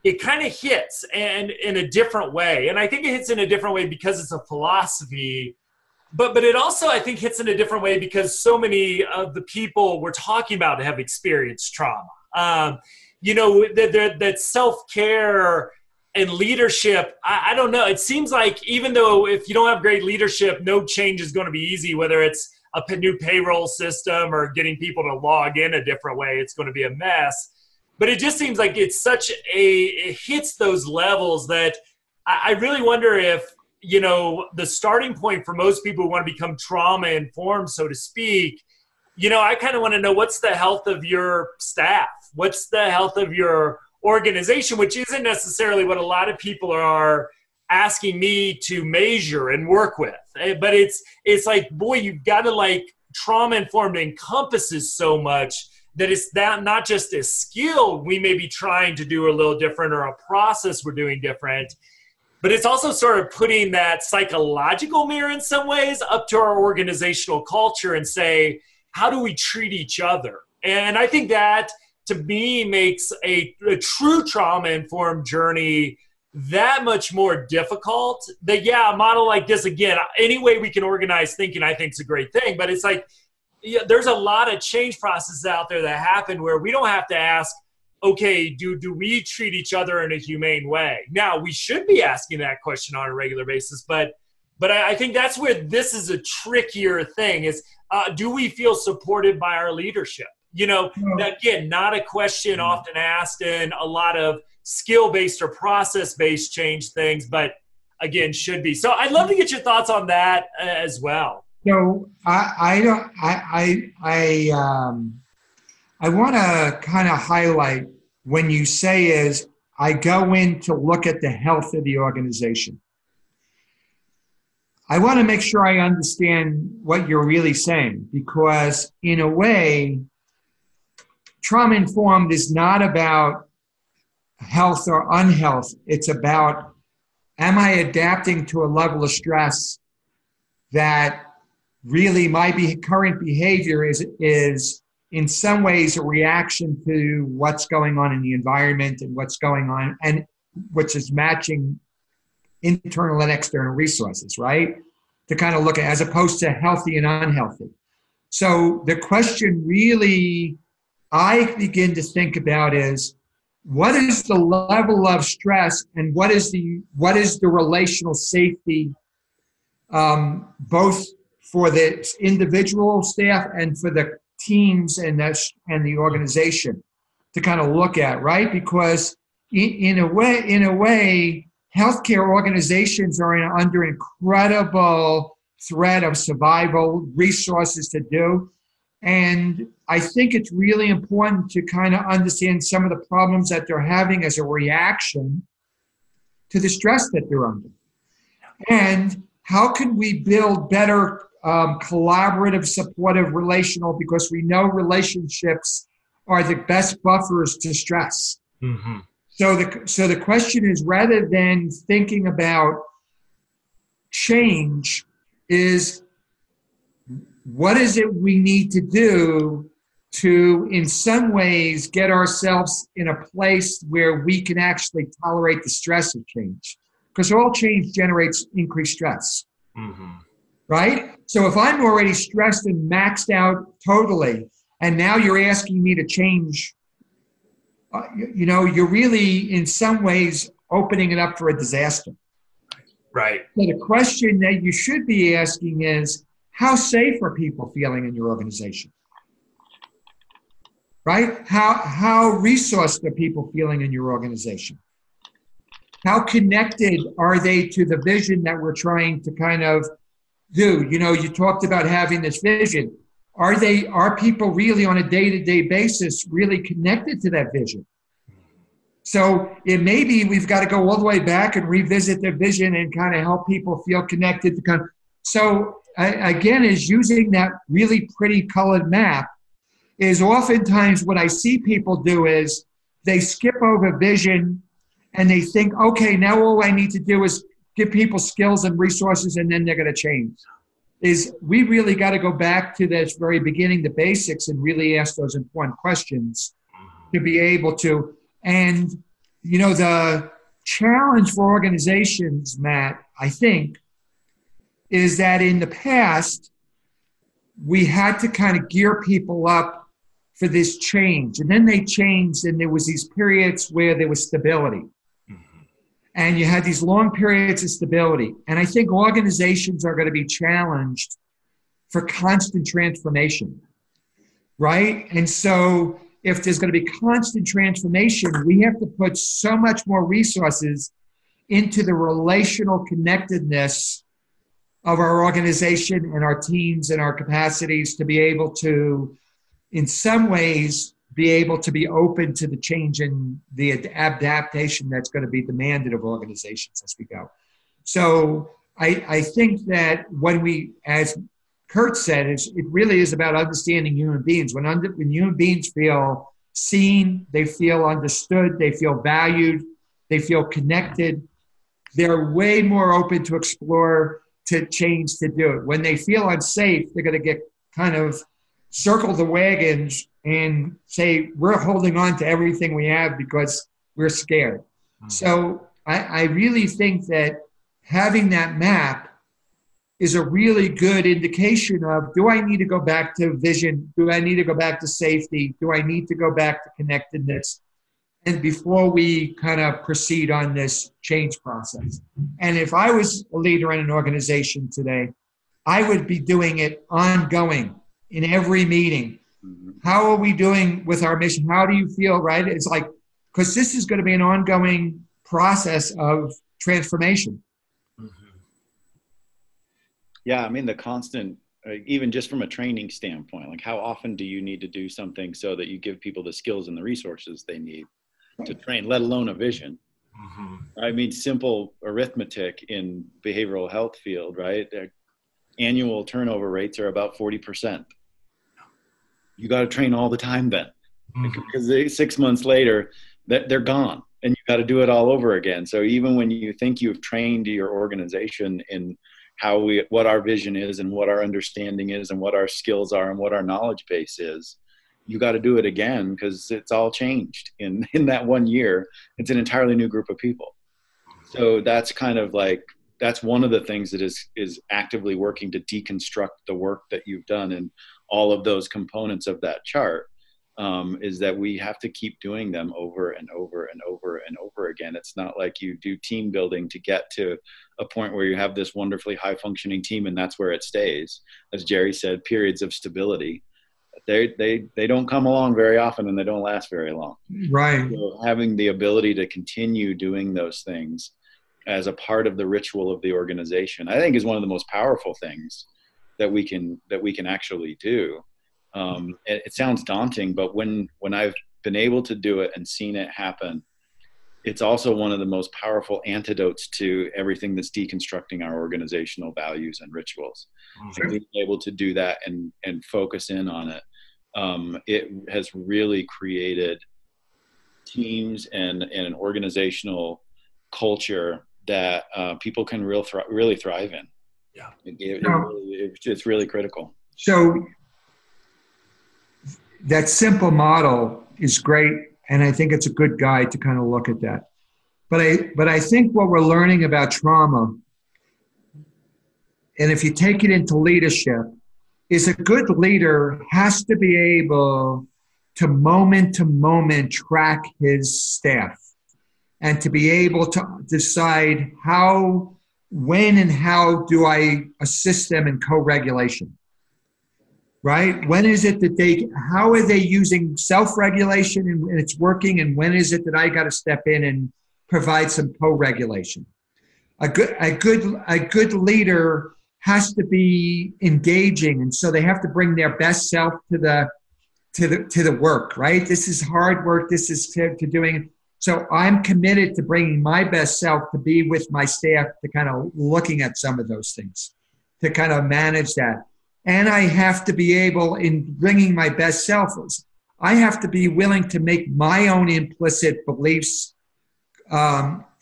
it kind of hits and in a different way. And I think it hits in a different way because it's a philosophy, but it also, I think, hits in a different way because so many of the people we're talking about have experienced trauma. That self-care and leadership, I don't know. It seems like even though if you don't have great leadership, no change is going to be easy, whether it's a new payroll system or getting people to log in a different way, it's going to be a mess. But it just seems like it hits those levels that I really wonder if, the starting point for most people who want to become trauma informed, so to speak, I kind of want to know, what's the health of your staff? What's the health of your organization, which isn't necessarily what a lot of people are asking me to measure and work with. But it's like, boy, you've got to like, trauma-informed encompasses so much that it's that not just a skill we may be trying to do a little different or a process we're doing different, but it's also sort of putting that psychological mirror in some ways up to our organizational culture and say, how do we treat each other? And I think that, to me, makes a true trauma-informed journey that much more difficult. That, yeah, a model like this, again, any way we can organize thinking, I think is a great thing. But it's like, yeah, there's a lot of change processes out there that happen where we don't have to ask, okay, do we treat each other in a humane way? Now, we should be asking that question on a regular basis, but I think that's where this is a trickier thing is, do we feel supported by our leadership? You know, again, not a question often asked in a lot of skill-based or process-based change things, but again, should be. So I'd love to get your thoughts on that as well. So I want to kind of highlight when you say is I go in to look at the health of the organization. I want to make sure I understand what you're really saying, because in a way, trauma-informed is not about health or unhealth. It's about, am I adapting to a level of stress that really my current behavior is in some ways a reaction to what's going on in the environment and what's going on, and which is matching internal and external resources, right? To kind of look at, as opposed to healthy and unhealthy. So the question really I begin to think about is, what is the level of stress and what is the relational safety, both for the individual staff and for the teams and the organization to kind of look at, right? Because in a way, healthcare organizations are under incredible threat of survival, resources to do. And I think it's really important to kind of understand some of the problems that they're having as a reaction to the stress that they're under. And how can we build better collaborative, supportive, relational, because we know relationships are the best buffers to stress. Mm-hmm. So the question is, rather than thinking about change, is what is it we need to do to, in some ways, get ourselves in a place where we can actually tolerate the stress of change? Because all change generates increased stress, mm-hmm. right? So if I'm already stressed and maxed out totally, and now you're asking me to change, you're really, in some ways, opening it up for a disaster. Right. So the question that you should be asking is, how safe are people feeling in your organization? Right? How resourced are people feeling in your organization? How connected are they to the vision that we're trying to kind of do? You talked about having this vision. Are people really on a day-to-day basis really connected to that vision? So it may be we've got to go all the way back and revisit their vision and kind of help people feel connected to kind of. So again, is using that really pretty colored map is oftentimes what I see people do is they skip over vision and they think, okay, now all I need to do is give people skills and resources and then they're going to change. Is we really got to go back to this very beginning, the basics, and really ask those important questions to be able to. And, the challenge for organizations, Matt, I think, is that in the past, we had to kind of gear people up for this change. And then they changed, and there was these periods where there was stability. Mm-hmm. And you had these long periods of stability. And I think organizations are going to be challenged for constant transformation, right? And so if there's going to be constant transformation, we have to put so much more resources into the relational connectedness of our organization and our teams and our capacities to be able to, in some ways, be able to be open to the change and the adaptation that's going to be demanded of organizations as we go. So I think that when we, as Curt said, it really is about understanding human beings. When human beings feel seen, they feel understood, they feel valued, they feel connected, they're way more open to explore, to change, to do it. When they feel unsafe, they're going to get kind of circle the wagons and say, we're holding on to everything we have because we're scared. Mm-hmm. So I really think that having that map is a really good indication of, do I need to go back to vision? Do I need to go back to safety? Do I need to go back to connectedness? And before we kind of proceed on this change process. And if I was a leader in an organization today, I would be doing it ongoing in every meeting. How are we doing with our mission? How do you feel, right? It's like, because this is going to be an ongoing process of transformation. Yeah, I mean, the constant, even just from a training standpoint, like how often do you need to do something so that you give people the skills and the resources they need to train, let alone a vision? I mean, simple arithmetic in behavioral health field, right? Their annual turnover rates are about 40%. You got to train all the time then, because 6 months later, they're gone, and you got to do it all over again. So even when you think you've trained your organization in what our vision is and what our understanding is and what our skills are and what our knowledge base is, you got to do it again, because it's all changed in that 1 year. It's an entirely new group of people. So that's kind of like, that's one of the things that is actively working to deconstruct the work that you've done and all of those components of that chart, is that we have to keep doing them over and over and over and over again. It's not like you do team building to get to a point where you have this wonderfully high functioning team and that's where it stays. As Jerry said, periods of stability, they don't come along very often and they don't last very long. Right. So having the ability to continue doing those things as a part of the ritual of the organization, I think, is one of the most powerful things that we can actually do. It sounds daunting, but when I've been able to do it and seen it happen, it's also one of the most powerful antidotes to everything that's deconstructing our organizational values and rituals. And being able to do that and focus in on it, it has really created teams and an organizational culture that people can really thrive in. Yeah, it's really critical. So that simple model is great, and I think it's a good guide to kind of look at that. But I think what we're learning about trauma, and if you take it into leadership, is a good leader has to be able to moment track his staff and to be able to decide when and how do I assist them in co-regulation. Right? When is it that how are they using self-regulation and it's working, and when is it that I got to step in and provide some co-regulation? A good leader has to be engaging, and so they have to bring their best self to the work. Right? This is hard work. This is to doing it. So I'm committed to bringing my best self to be with my staff, to kind of looking at some of those things, to kind of manage that. And I have to be able, in bringing my best self, I have to be willing to make my own implicit beliefs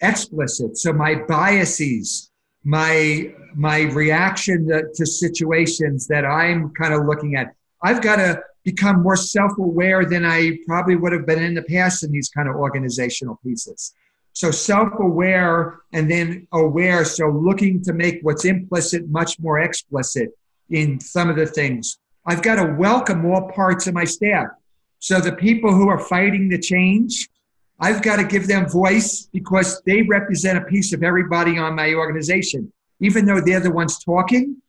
explicit. So my biases, my reaction to situations that I'm kind of looking at, I've got to become more self-aware than I probably would have been in the past in these kind of organizational pieces. So self-aware and then aware, so looking to make what's implicit much more explicit in some of the things. I've got to welcome all parts of my staff. So the people who are fighting the change, I've got to give them voice because they represent a piece of everybody on my organization. Even though they're the ones talking,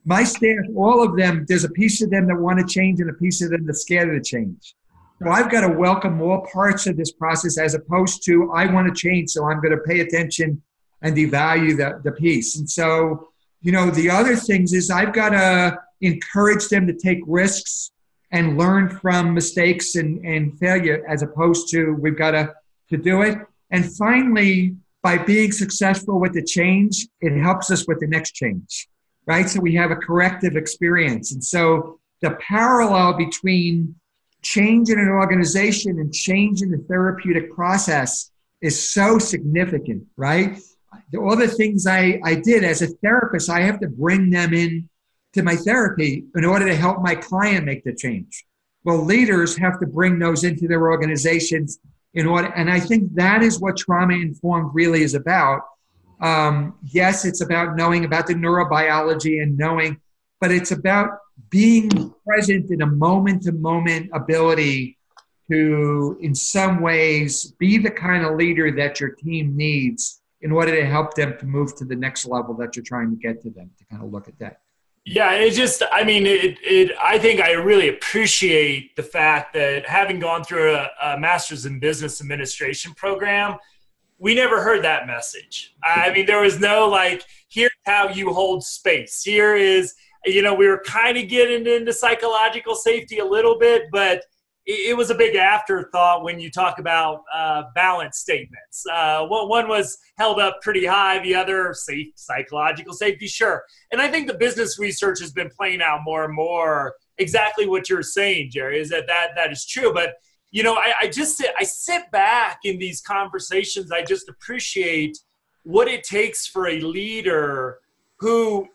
my staff, all of them, there's a piece of them that want to change and a piece of them that's scared of the change. So I've got to welcome all parts of this process, as opposed to I want to change, so I'm going to pay attention and devalue the piece. And so, the other things is I've got to encourage them to take risks and learn from mistakes and failure, as opposed to we've got to do it. And finally, by being successful with the change, it helps us with the next change, right? So we have a corrective experience. And so the parallel between change in an organization and change in the therapeutic process is so significant, right? All the things I did as a therapist, I have to bring them in to my therapy in order to help my client make the change. Well, leaders have to bring those into their organizations in order, and I think that is what trauma-informed really is about. Yes, it's about knowing about the neurobiology and knowing, but it's about being present in a moment-to-moment ability to, in some ways, be the kind of leader that your team needs in order to help them to move to the next level that you're trying to get to them, to kind of look at that. Yeah, it just, I mean, I think I really appreciate the fact that having gone through a master's in business administration program, we never heard that message. I mean, there was no like, here's how you hold space. Here is, we were kind of getting into psychological safety a little bit, but it was a big afterthought when you talk about balance statements. One was held up pretty high, the other psychological safety, sure. And I think the business research has been playing out more and more exactly what you're saying, Jerry, is that is true. But, I sit back in these conversations, I just appreciate what it takes for a leader who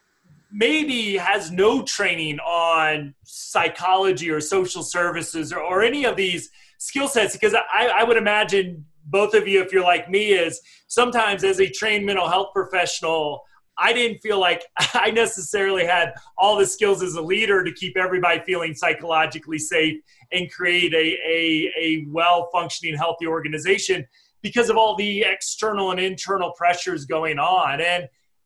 maybe has no training on psychology or social services or any of these skill sets, because I would imagine both of you, if you're like me, is sometimes as a trained mental health professional, I didn't feel like I necessarily had all the skills as a leader to keep everybody feeling psychologically safe and create a well-functioning, healthy organization because of all the external and internal pressures going on.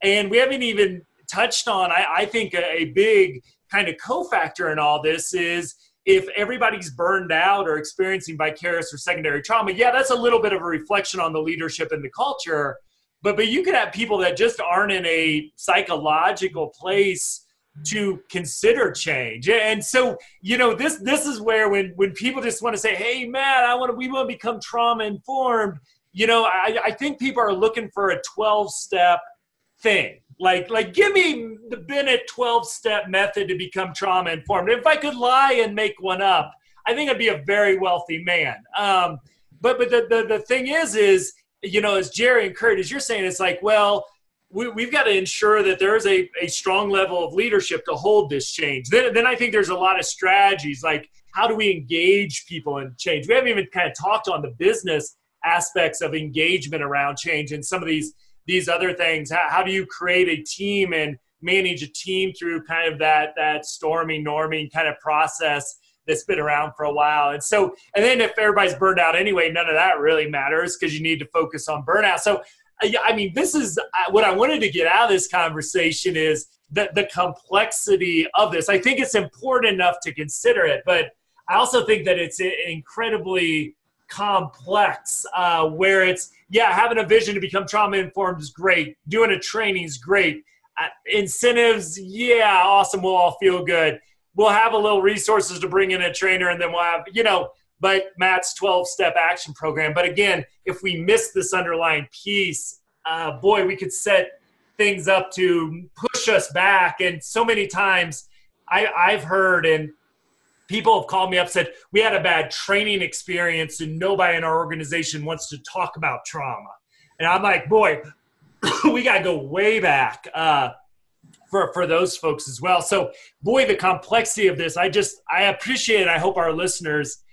And we haven't even touched on, I think a big kind of cofactor in all this is if everybody's burned out or experiencing vicarious or secondary trauma, yeah, that's a little bit of a reflection on the leadership and the culture, but you could have people that just aren't in a psychological place to consider change. And so, this is where when people just want to say, hey, Matt, we want to become trauma informed, I think people are looking for a 12-step thing. Like, give me the Bennett 12-step method to become trauma informed. If I could lie and make one up, I think I'd be a very wealthy man. But the thing is, as Jerry and Curt, as you're saying, it's like, well, we've got to ensure that there is a strong level of leadership to hold this change. Then I think there's a lot of strategies, like how do we engage people in change? We haven't even kind of talked on the business aspects of engagement around change and some of these other things. How do you create a team and manage a team through kind of that storming, norming kind of process that's been around for a while? And then if everybody's burned out anyway, none of that really matters because you need to focus on burnout. So, I mean, this is what I wanted to get out of this conversation is the complexity of this. I think it's important enough to consider it, but I also think that it's incredibly complex where it's, having a vision to become trauma informed is great. Doing a training is great. Incentives, awesome. We'll all feel good. We'll have a little resources to bring in a trainer, and then we'll have, but Matt's 12-step action program. But again, if we miss this underlying piece, we could set things up to push us back. And so many times I've heard, and people have called me up, said, we had a bad training experience and nobody in our organization wants to talk about trauma. And I'm like, boy, we got to go way back for those folks as well. So, boy, the complexity of this, I appreciate it. I hope our listeners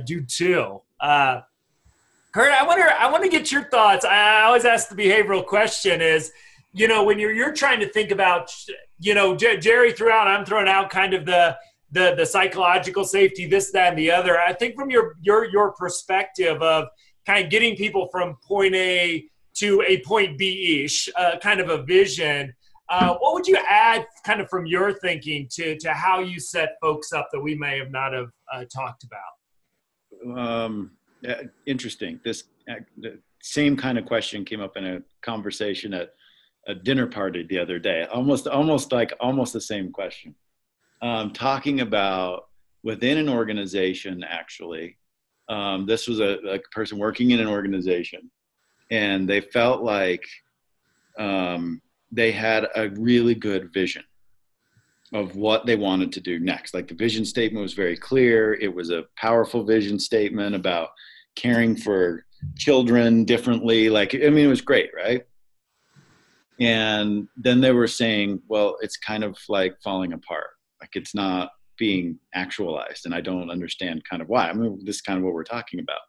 do too. Curt, I want to get your thoughts. I always ask the behavioral question is, when you're trying to think about, Jerry threw out, I'm throwing out kind of the psychological safety, this, that, and the other. I think from your perspective of kind of getting people from point A to a point B-ish, kind of a vision, what would you add kind of from your thinking to how you set folks up that we may have not have talked about? Interesting. The same kind of question came up in a conversation at a dinner party the other day. Almost the same question. Talking about within an organization, actually, this was a person working in an organization, and they felt like they had a really good vision of what they wanted to do next. Like the vision statement was very clear. It was a powerful vision statement about caring for children differently. Like, I mean, it was great, right? And then they were saying, well, it's kind of like falling apart. Like it's not being actualized. And I don't understand kind of why. I mean, this is kind of what we're talking about.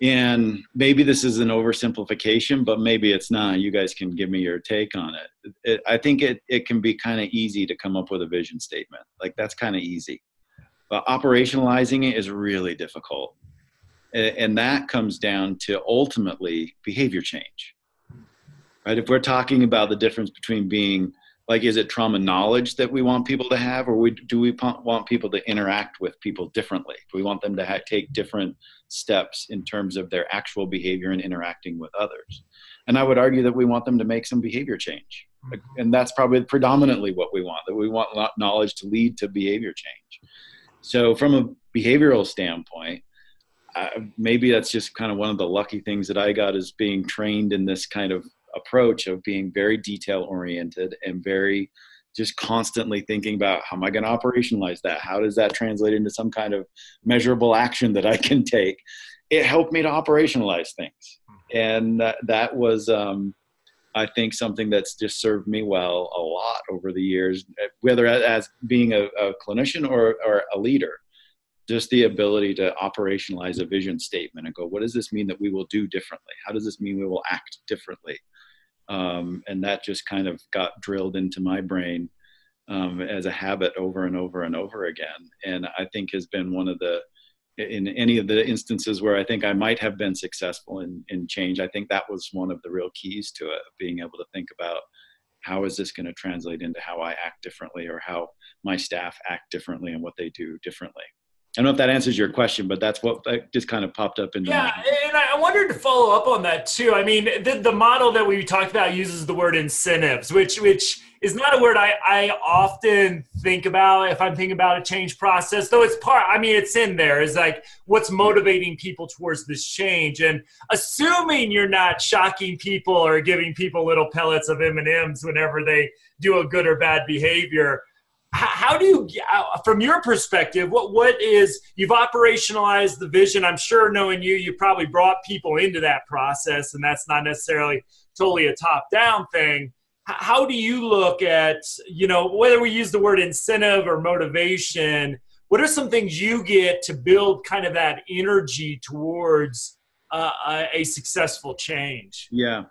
And maybe this is an oversimplification, but maybe it's not. You guys can give me your take on it. I think it can be kind of easy to come up with a vision statement. Like that's kind of easy. But operationalizing it is really difficult. And that comes down to ultimately behavior change. Right? If we're talking about the difference between being like, is it trauma knowledge that we want people to have, or do we want people to interact with people differently? Do we want them to take different steps in terms of their actual behavior and interacting with others? And I would argue that we want them to make some behavior change. And that's probably predominantly what we want, that we want knowledge to lead to behavior change. So from a behavioral standpoint, maybe that's just kind of one of the lucky things that I got, is being trained in this kind of approach of being very detail oriented and very just constantly thinking about, how am I going to operationalize that? How does that translate into some kind of measurable action that I can take? It helped me to operationalize things. And that was, I think, something that's just served me well a lot over the years, whether as being a clinician or a leader. Just the ability to operationalize a vision statement and go, what does this mean that we will do differently? How does this mean we will act differently? And that just kind of got drilled into my brain as a habit over and over and over again. And I think has been one of in any of the instances where I think I might have been successful in change, I think that was one of the real keys to it, being able to think about, how is this going to translate into how I act differently, or how my staff act differently and what they do differently. I don't know if that answers your question, but that's what just kind of popped up into my mind. And I wanted to follow up on that too. I mean, the model that we talked about uses the word incentives, which is not a word I often think about if I'm thinking about a change process, though it's in there, is like what's motivating people towards this change. And assuming you're not shocking people or giving people little pellets of M&Ms whenever they do a good or bad behavior, how do you, from your perspective, what is, you've operationalized the vision. I'm sure, knowing you probably brought people into that process, and that's not necessarily totally a top-down thing. How do you look at, whether we use the word incentive or motivation, what are some things you get to build kind of that energy towards a successful change? Yeah.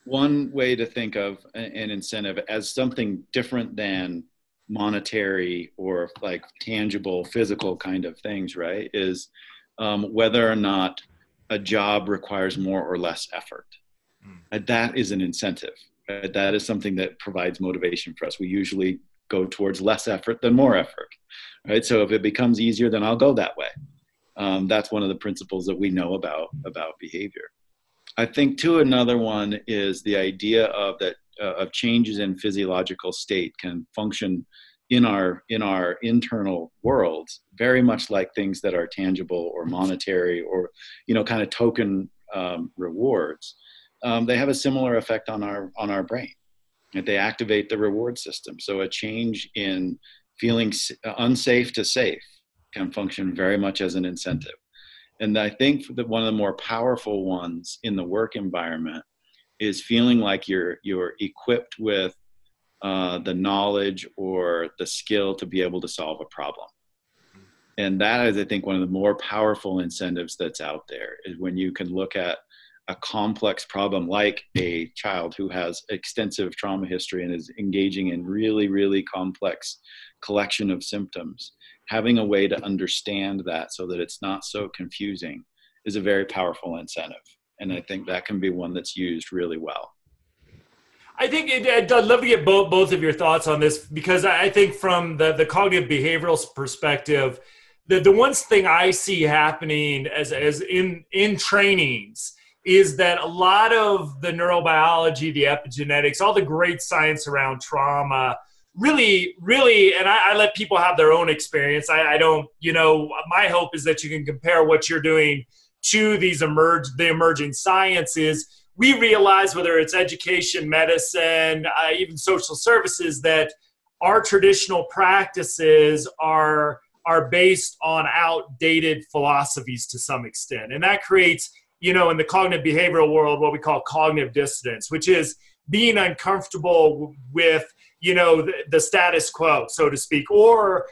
One way to think of an incentive as something different than monetary or like tangible, physical kind of things, right, is whether or not a job requires more or less effort. That is an incentive. That is something that provides motivation for us. We usually go towards less effort than more effort, right? So if it becomes easier, then I'll go that way. That's one of the principles that we know about behavior. I think too, another one is the idea of changes in physiological state can function in our internal worlds very much like things that are tangible or monetary or kind of token rewards. They have a similar effect on our brain. They activate the reward system. So a change in feeling unsafe to safe can function very much as an incentive. And I think that one of the more powerful ones in the work environment is feeling like you're equipped with the knowledge or the skill to be able to solve a problem. And that is, I think, one of the more powerful incentives that's out there, is when you can look at a complex problem like a child who has extensive trauma history and is engaging in really, really complex collection of symptoms. Having a way to understand that so that it's not so confusing is a very powerful incentive. And I think that can be one that's used really well. I think I'd love to get both of your thoughts on this, because I think from the cognitive behavioral perspective, the one thing I see happening as in trainings is that a lot of the neurobiology, the epigenetics, all the great science around trauma really, and I let people have their own experience. I don't, my hope is that you can compare what you're doing to the emerging sciences, we realize, whether it's education, medicine, even social services, that our traditional practices are based on outdated philosophies to some extent. And that creates, in the cognitive behavioral world, what we call cognitive dissonance, which is being uncomfortable with, the status quo, so to speak, or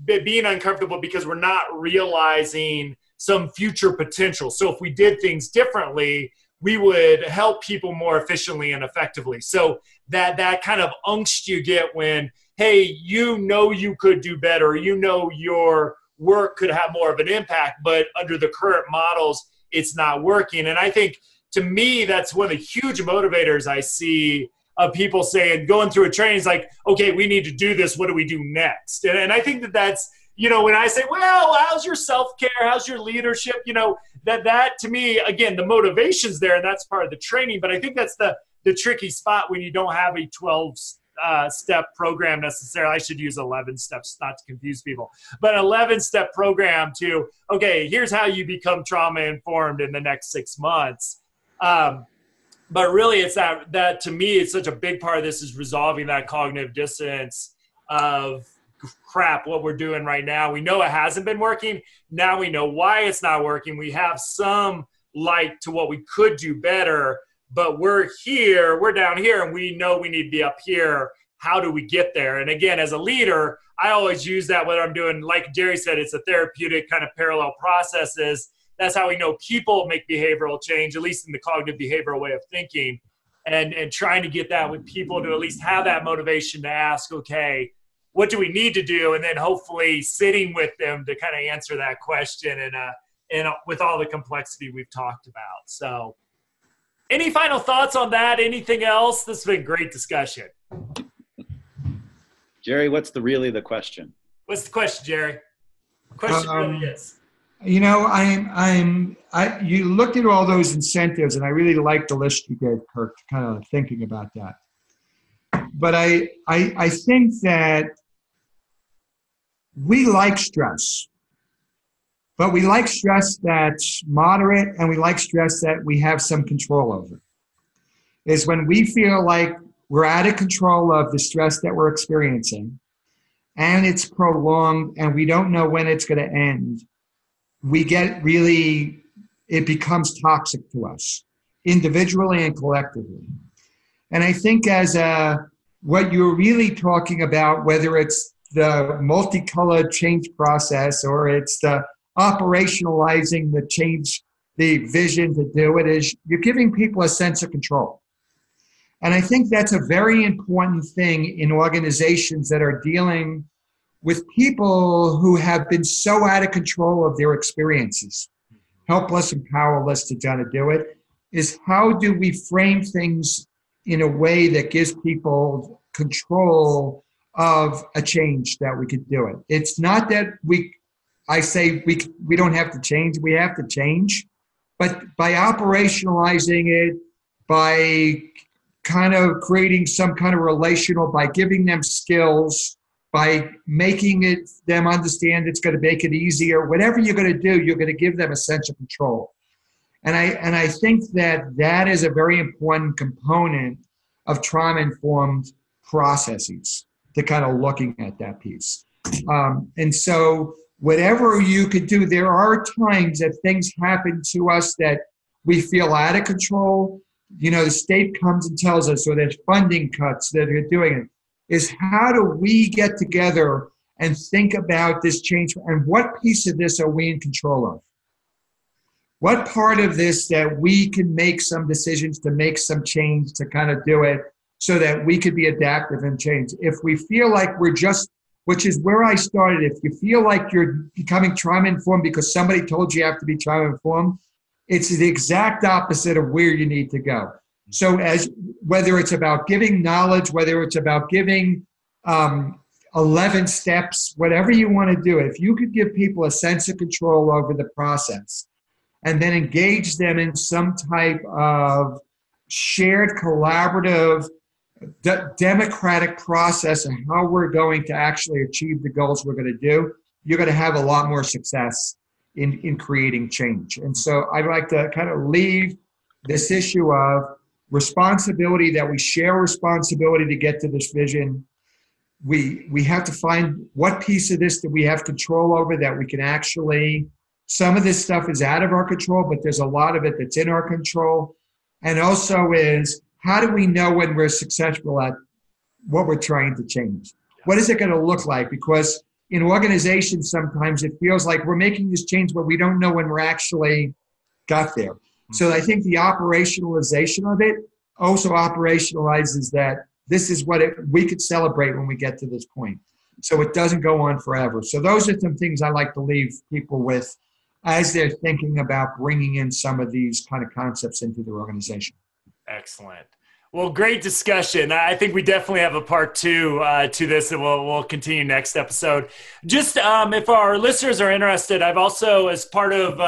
being uncomfortable because we're not realizing some future potential. So if we did things differently, we would help people more efficiently and effectively. So that kind of angst you get when, hey, you could do better, your work could have more of an impact, but under the current models, it's not working. And I think, to me, that's one of the huge motivators I see of people saying, going through a training is like, okay, we need to do this. What do we do next? And I think that's, when I say, well, how's your self-care? How's your leadership? That to me, again, the motivation's there, and that's part of the training. But I think that's the tricky spot when you don't have a 12-step program necessarily. I should use 11 steps, not to confuse people, but an 11-step program to, okay, here's how you become trauma-informed in the next 6 months. But really, it's that to me, it's such a big part of this is resolving that cognitive dissonance of, crap, what we're doing right now. We know it hasn't been working. Now we know why it's not working. We have some light to what we could do better, but we're down here, and we know we need to be up here. How do we get there? And again, as a leader, I always use that, whether I'm doing, like Jerry said, it's a therapeutic kind of parallel processes. That's how we know people make behavioral change, at least in the cognitive behavioral way of thinking, and trying to get that with people to at least have that motivation to ask, okay, what do we need to do? And then hopefully sitting with them to kind of answer that question and with all the complexity we've talked about. So any final thoughts on that? Anything else? This has been a great discussion. Jerry, what's really the question? What's the question, Jerry? The question really is. You looked at all those incentives, and I really liked the list you gave, Curt, kind of thinking about that. But I think that we like stress, but we like stress that's moderate, and we like stress that we have some control over. Is when we feel like we're out of control of the stress that we're experiencing, and it's prolonged, and we don't know when it's going to end. It becomes toxic to us, individually and collectively. And I think what you're really talking about, whether it's the multicolored change process or it's the operationalizing the change, the vision to do it, is you're giving people a sense of control. And I think that's a very important thing in organizations that are dealing with people who have been so out of control of their experiences, helpless and powerless to try to do it, is how do we frame things in a way that gives people control of a change that we could do it. It's not that I say we don't have to change, we have to change, but by operationalizing it, by kind of creating some kind of relational, by giving them skills, by making them understand it's going to make it easier, whatever you're going to do, you're going to give them a sense of control. And I think that is a very important component of trauma-informed processes, to kind of looking at that piece. And so whatever you could do, there are times that things happen to us that we feel out of control. The state comes and tells us, or there's funding cuts that are doing it, is how do we get together and think about this change, and what piece of this are we in control of? What part of this that we can make some decisions to make some change to kind of do it so that we could be adaptive and change? If we feel like we're just, which is where I started, if you feel like you're becoming trauma-informed because somebody told you have to be trauma-informed, it's the exact opposite of where you need to go. So whether it's about giving knowledge, whether it's about giving 11 steps, whatever you want to do, if you could give people a sense of control over the process and then engage them in some type of shared collaborative democratic process and how we're going to actually achieve the goals we're going to do, you're going to have a lot more success in creating change. And so I'd like to kind of leave this issue of responsibility, that we share responsibility to get to this vision. We have to find what piece of this that we have control over, that we can actually, some of this stuff is out of our control, but there's a lot of it that's in our control. And also is, how do we know when we're successful at what we're trying to change? What is it going to look like? Because in organizations, sometimes it feels like we're making this change, but we don't know when we're actually got there. So I think the operationalization of it also operationalizes that this is what we could celebrate when we get to this point. So it doesn't go on forever. So those are some things I like to leave people with as they're thinking about bringing in some of these kind of concepts into their organization. Excellent. Well, great discussion. I think we definitely have a part two to this, and we'll continue next episode. Just if our listeners are interested, I've also, as part of,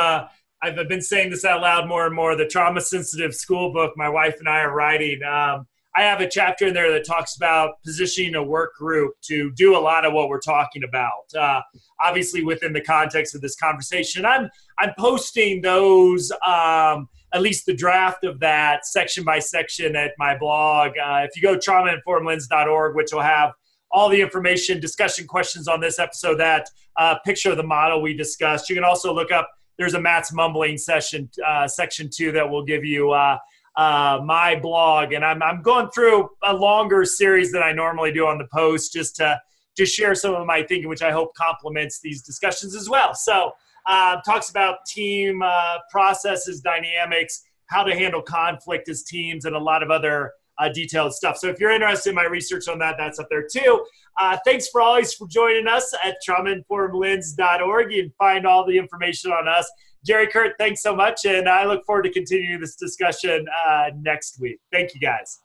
I've been saying this out loud more and more, the Trauma Sensitive School book my wife and I are writing. I have a chapter in there that talks about positioning a work group to do a lot of what we're talking about. Obviously, within the context of this conversation, I'm posting those. At least the draft of that section by section at my blog. If you go traumainformedlens.org, which will have all the information, discussion questions on this episode, that picture of the model we discussed. You can also look up, there's a Matt's Mumbling section 2 that will give you my blog. And I'm going through a longer series than I normally do on the post, just to share some of my thinking, which I hope complements these discussions as well. So talks about team processes, dynamics, how to handle conflict as teams, and a lot of other detailed stuff. So if you're interested in my research on that, that's up there too. Thanks for always for joining us at traumainformedlens.org. You can find all the information on us. Jerry, Curt, thanks so much, and I look forward to continuing this discussion next week. Thank you, guys.